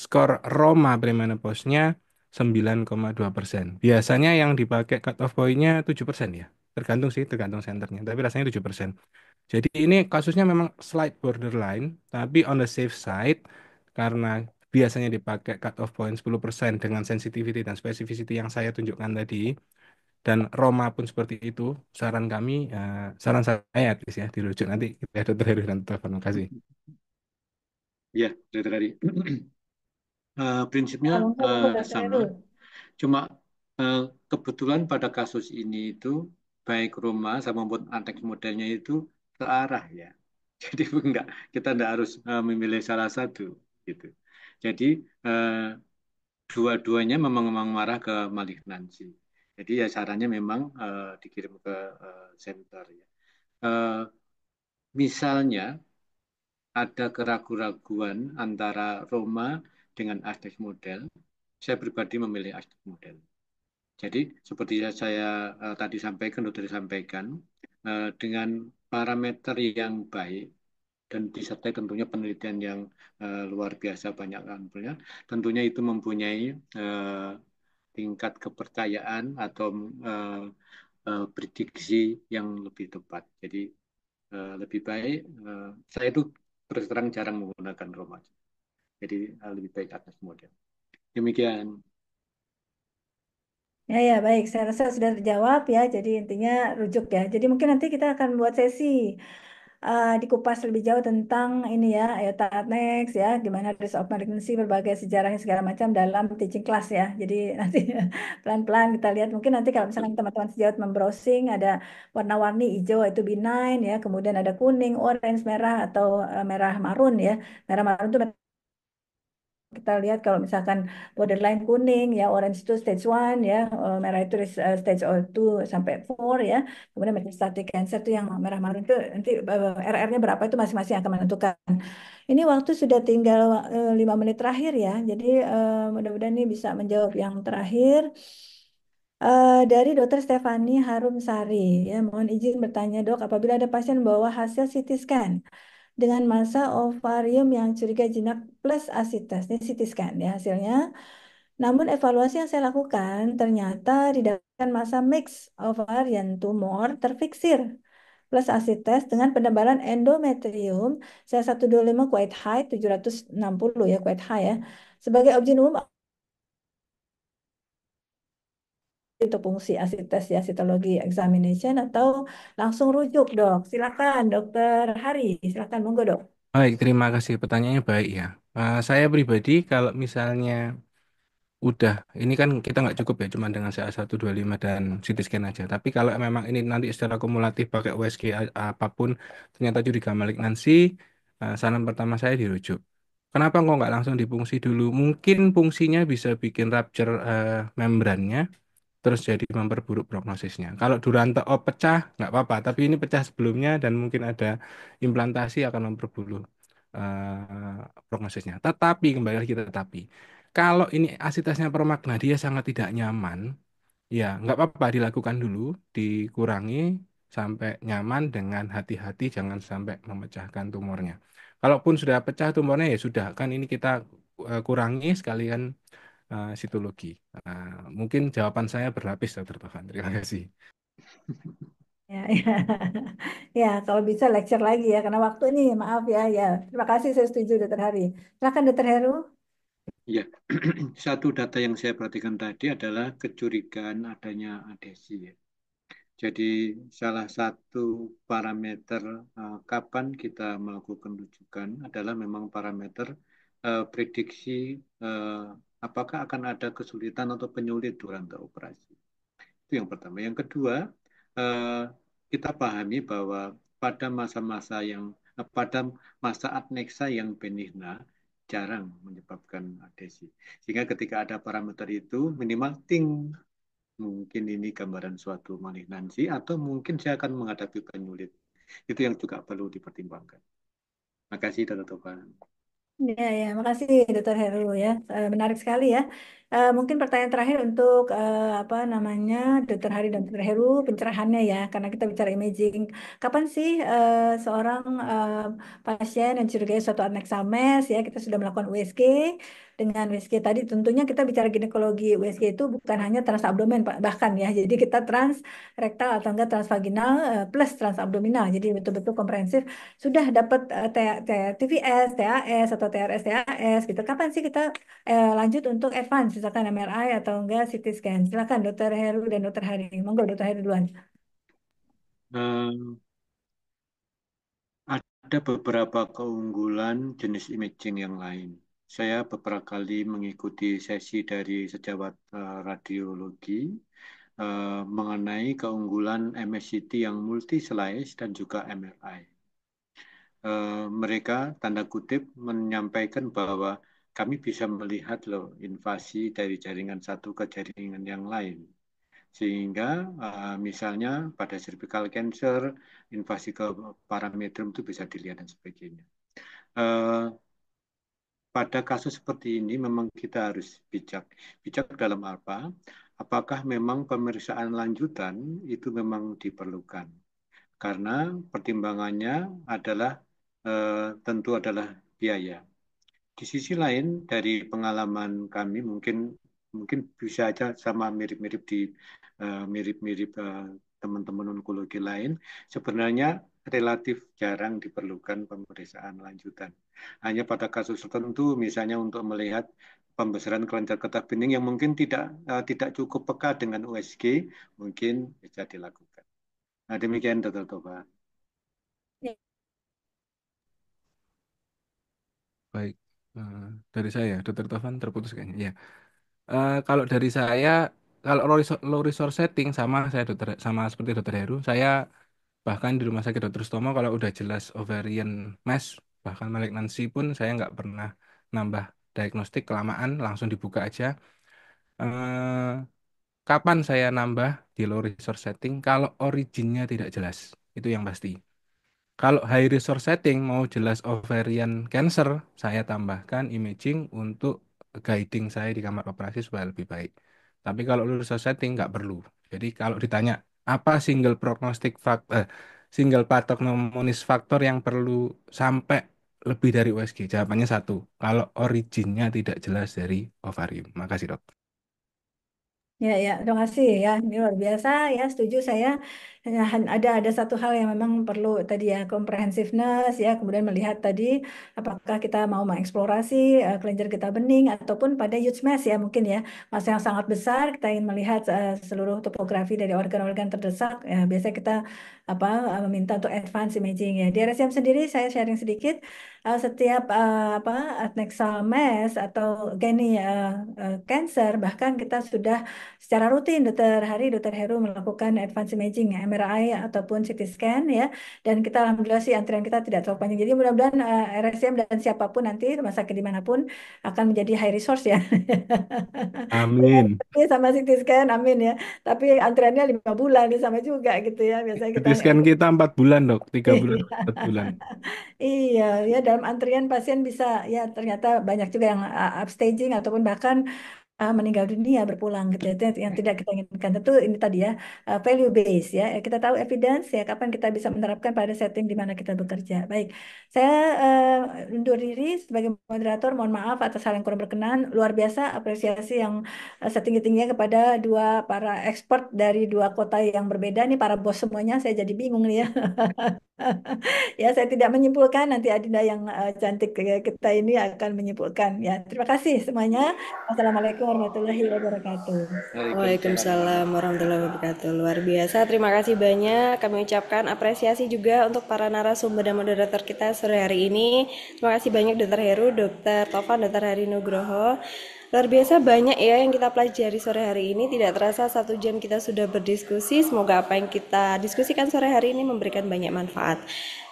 skor Roma premenopause-nya 9,2%. Biasanya yang dipakai cut off point-nya 7% ya. Tergantung sih, tergantung senternya. Tapi rasanya 7%. Jadi ini kasusnya memang slight borderline, tapi on the safe side karena biasanya dipakai cut off point 10% dengan sensitivity dan specificity yang saya tunjukkan tadi dan Roma pun seperti itu. Saran kami, saran saya at least ya dirujuk nanti kita dokter Heru dan telepon. Terima kasih. Ya, Dokter Ari. Prinsipnya Monggo, monggo, Dokter sama. Heru. Cuma eh, kebetulan pada kasus ini itu baik Roma sama maupun antek modelnya itu searah ya. Jadi enggak, kita enggak harus memilih salah satu gitu. Jadi eh, dua-duanya memang marah ke malignansi. Jadi ya sarannya memang dikirim ke center ya. Eh, Misalnya ada keraguan-raguan antara Roma dengan Aztec model, saya pribadi memilih Aztec model. Jadi seperti yang saya tadi sampaikan, sudah disampaikan, dengan parameter yang baik dan disertai tentunya penelitian yang luar biasa banyak sampelnya, tentunya itu mempunyai tingkat kepercayaan atau prediksi yang lebih tepat. Jadi lebih baik, saya itu terus terang jarang menggunakan Roma. Jadi lebih baik atas model. Demikian. Ya, ya, baik. Saya rasa sudah terjawab ya. Jadi intinya rujuk ya. Jadi mungkin nanti kita akan buat sesi dikupas lebih jauh tentang ini ya, aorta next ya, gimana risk of malignancy, berbagai sejarahnya segala macam dalam teaching class ya. Jadi nanti pelan-pelan kita lihat. Mungkin nanti kalau misalnya teman-teman sejawat membrowsing, ada warna-warni hijau itu benign ya, kemudian ada kuning, orange, merah atau merah marun ya. Merah marun itu kita lihat kalau misalkan borderline kuning ya, orange itu stage 1 ya, merah itu stage 2 sampai 4 ya. Kemudian metastatic cancer itu yang merah marun itu nanti RR-nya berapa itu masing-masing akan menentukan. Ini waktu sudah tinggal 5 menit terakhir ya. Jadi mudah-mudahan ini bisa menjawab yang terakhir. Dari Dokter Stefani Harumsari ya, mohon izin bertanya dok, apabila ada pasien membawa hasil CT scan dengan massa ovarium yang curiga jinak plus asites. Ini CT scan ya hasilnya. Namun evaluasi yang saya lakukan ternyata didapatkan massa mix ovarian tumor terfiksir plus asites dengan penebalan endometrium C125 quite high 760 ya quite high ya. Sebagai objin umum untuk fungsi asites ya citologi examination atau langsung rujuk dok. Silakan dokter Hari, silakan monggo dok. Baik, terima kasih. Pertanyaannya baik ya. Saya pribadi kalau misalnya udah, ini kan kita nggak cukup ya, cuma dengan CA125 dan CT scan aja. Tapi kalau memang ini nanti secara kumulatif pakai USG apapun, ternyata curiga malignansi, saran pertama saya dirujuk. Kenapa kok nggak langsung dipungsi dulu? Mungkin fungsinya bisa bikin rupture membrannya, terus jadi memperburuk prognosisnya. Kalau Durante O pecah, nggak apa-apa. Tapi ini pecah sebelumnya dan mungkin ada implantasi akan memperburuk prognosisnya. Tetapi, kembali lagi tetapi, kalau ini asitasnya permagna, dia sangat tidak nyaman, ya nggak apa-apa dilakukan dulu, dikurangi sampai nyaman dengan hati-hati, jangan sampai memecahkan tumornya. Kalaupun sudah pecah tumornya, ya sudah, kan ini kita kurangi sekalian sitologi. Mungkin jawaban saya berlapis, Dr. Tovan. Terima kasih. Ya, ya. Ya, kalau bisa lecture lagi ya, karena waktu ini, maaf ya, ya. Terima kasih, saya setuju, Dokter Hari. Silakan, Dokter Heru. Ya, satu data yang saya perhatikan tadi adalah kecurigaan adanya adesi. Ya. Jadi salah satu parameter kapan kita melakukan rujukan adalah memang parameter prediksi apakah akan ada kesulitan atau penyulit durante operasi. Itu yang pertama. Yang kedua, eh, kita pahami bahwa pada masa-masa yang pada masa adnexa yang benigna jarang menyebabkan adesi. Sehingga ketika ada parameter itu minimal ting mungkin ini gambaran suatu malignansi atau mungkin saya akan menghadapi penyulit. Itu yang juga perlu dipertimbangkan. Terima kasih, Dr. Tovan. Ya, ya, makasih Dokter Heru ya. Menarik sekali ya. Mungkin pertanyaan terakhir untuk apa namanya Dokter Hari dan Dokter Heru pencerahannya ya, karena kita bicara imaging. Kapan sih seorang pasien yang curigai suatu anexa mass ya, kita sudah melakukan USG. Dengan USG tadi tentunya kita bicara ginekologi. USG itu bukan hanya transabdomen bahkan ya. Jadi kita trans rektal atau enggak transvaginal plus transabdominal. Jadi betul-betul komprehensif sudah dapat TVS, TAS atau TRS, TAS gitu. Kapan sih kita lanjut untuk advance, misalkan MRI atau enggak CT scan? Silakan Dokter Heru dan Dokter Hari. Monggo Dokter Heru duluan. Eh, ada beberapa keunggulan jenis imaging yang lain. Saya beberapa kali mengikuti sesi dari sejawat radiologi mengenai keunggulan MSCT yang multi slice dan juga MRI. Mereka tanda kutip menyampaikan bahwa kami bisa melihat loh invasi dari jaringan satu ke jaringan yang lain. Sehingga misalnya pada cervical cancer, invasi ke parametrum itu bisa dilihat dan sebagainya. Pada kasus seperti ini memang kita harus bijak. Bijak dalam apa? Apakah memang pemeriksaan lanjutan itu memang diperlukan? Karena pertimbangannya adalah tentu adalah biaya. Di sisi lain dari pengalaman kami mungkin mungkin bisa aja sama mirip-mirip di mirip-mirip teman-teman onkologi lain sebenarnya relatif jarang diperlukan pemeriksaan lanjutan. Hanya pada kasus tertentu misalnya untuk melihat pembesaran kelenjar getah bening yang mungkin tidak cukup peka dengan USG mungkin bisa dilakukan. Nah, demikian Dr. Tova. Baik. Dari saya, Dr. Tovan terputus kayaknya. Ya. Kalau dari saya, kalau low resource setting sama saya dokter, sama seperti Dokter Heru, saya bahkan di rumah sakit Dr. Stomo kalau udah jelas ovarian mass, bahkan malignancy pun saya nggak pernah nambah diagnostik kelamaan, langsung dibuka aja. Eh, Kapan saya nambah di low resource setting? Kalau originnya tidak jelas, itu yang pasti. Kalau high resource setting mau jelas ovarian cancer, saya tambahkan imaging untuk guiding saya di kamar operasi supaya lebih baik. Tapi kalau low resource setting nggak perlu. Jadi kalau ditanya apa single prognostic factor, single pathognomonic factor yang perlu sampai lebih dari USG, jawabannya satu. Kalau originnya tidak jelas dari ovarium. Makasih dok. Ya, ya, terima kasih ya. Ini luar biasa ya, setuju saya. Ada satu hal yang memang perlu tadi ya, comprehensiveness ya, kemudian melihat tadi apakah kita mau mengeksplorasi kelenjar getah bening ataupun pada huge mass ya mungkin ya, massa yang sangat besar, kita ingin melihat seluruh topografi dari organ-organ terdesak. Ya, biasanya kita meminta untuk advance imaging ya. Di RSM sendiri saya sharing sedikit, setiap adnexal mass atau gini cancer bahkan kita sudah secara rutin Dokter Heru melakukan advance imaging ya, MRI ataupun CT scan ya. Dan kita alhamdulillah sih antrian kita tidak terlalu panjang. Jadi mudah-mudahan RSM dan siapapun nanti rumah sakit dimanapun akan menjadi high resource ya. Amin. Sama CT scan, amin ya. Tapi antriannya 5 bulan nih sama juga gitu ya. Biasanya kita CT scan kita 4 bulan dok, 3 bulan, 4 bulan. Iya, ya dalam antrian pasien bisa ya ternyata banyak juga yang upstaging ataupun bahkan meninggal dunia berpulang gitu ya. Itu yang tidak kita inginkan. Tentu ini tadi ya value base ya. Kita tahu evidence ya kapan kita bisa menerapkan pada setting di mana kita bekerja. Baik, saya undur diri sebagai moderator. Mohon maaf atas hal yang kurang berkenan. Luar biasa apresiasi yang setinggi-tingginya kepada para expert dari 2 kota yang berbeda. Nih para bos semuanya. Saya jadi bingung nih ya. Ya, saya tidak menyimpulkan, nanti Adinda yang cantik kita ini akan menyimpulkan. Ya, terima kasih semuanya. Wassalamualaikum warahmatullahi wabarakatuh. Waalaikumsalam warahmatullahi wabarakatuh. Luar biasa, terima kasih banyak. Kami ucapkan apresiasi juga untuk para narasumber dan moderator kita sore hari ini. Terima kasih banyak Dr. Heru, Dr. Tovan, Dr. Hari Nugroho. Luar biasa banyak ya yang kita pelajari sore hari ini. Tidak terasa 1 jam kita sudah berdiskusi. Semoga apa yang kita diskusikan sore hari ini memberikan banyak manfaat.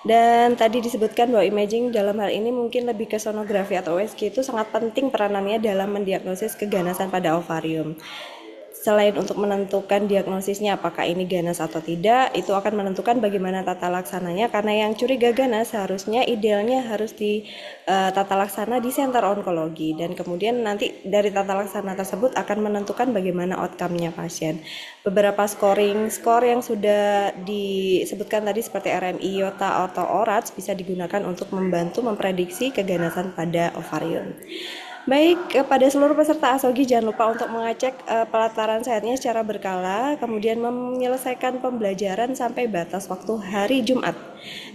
Dan tadi disebutkan bahwa imaging dalam hal ini mungkin lebih ke sonografi atau USG itu sangat penting peranannya dalam mendiagnosis keganasan pada ovarium. Selain untuk menentukan diagnosisnya apakah ini ganas atau tidak, itu akan menentukan bagaimana tata laksananya, karena yang curiga ganas seharusnya idealnya harus di tata laksana di center onkologi, dan kemudian nanti dari tata laksana tersebut akan menentukan bagaimana outcome-nya pasien. Beberapa skor yang sudah disebutkan tadi seperti RMI, IOTA, atau ORATS bisa digunakan untuk membantu memprediksi keganasan pada ovarium. Baik, kepada seluruh peserta ASOGI jangan lupa untuk mengecek pelataran sehatnya secara berkala, kemudian menyelesaikan pembelajaran sampai batas waktu hari Jumat.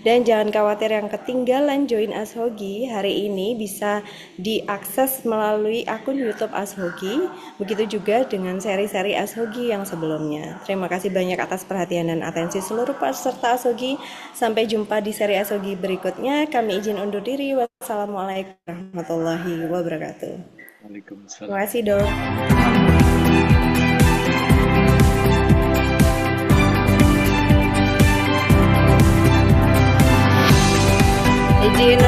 Dan jangan khawatir yang ketinggalan join ASOGI, hari ini bisa diakses melalui akun YouTube ASOGI, begitu juga dengan seri-seri ASOGI yang sebelumnya. Terima kasih banyak atas perhatian dan atensi seluruh peserta ASOGI. Sampai jumpa di seri ASOGI berikutnya. Kami izin undur diri. Wassalamualaikum warahmatullahi wabarakatuh. Waalaikumsalam. Terima kasih dok. Izin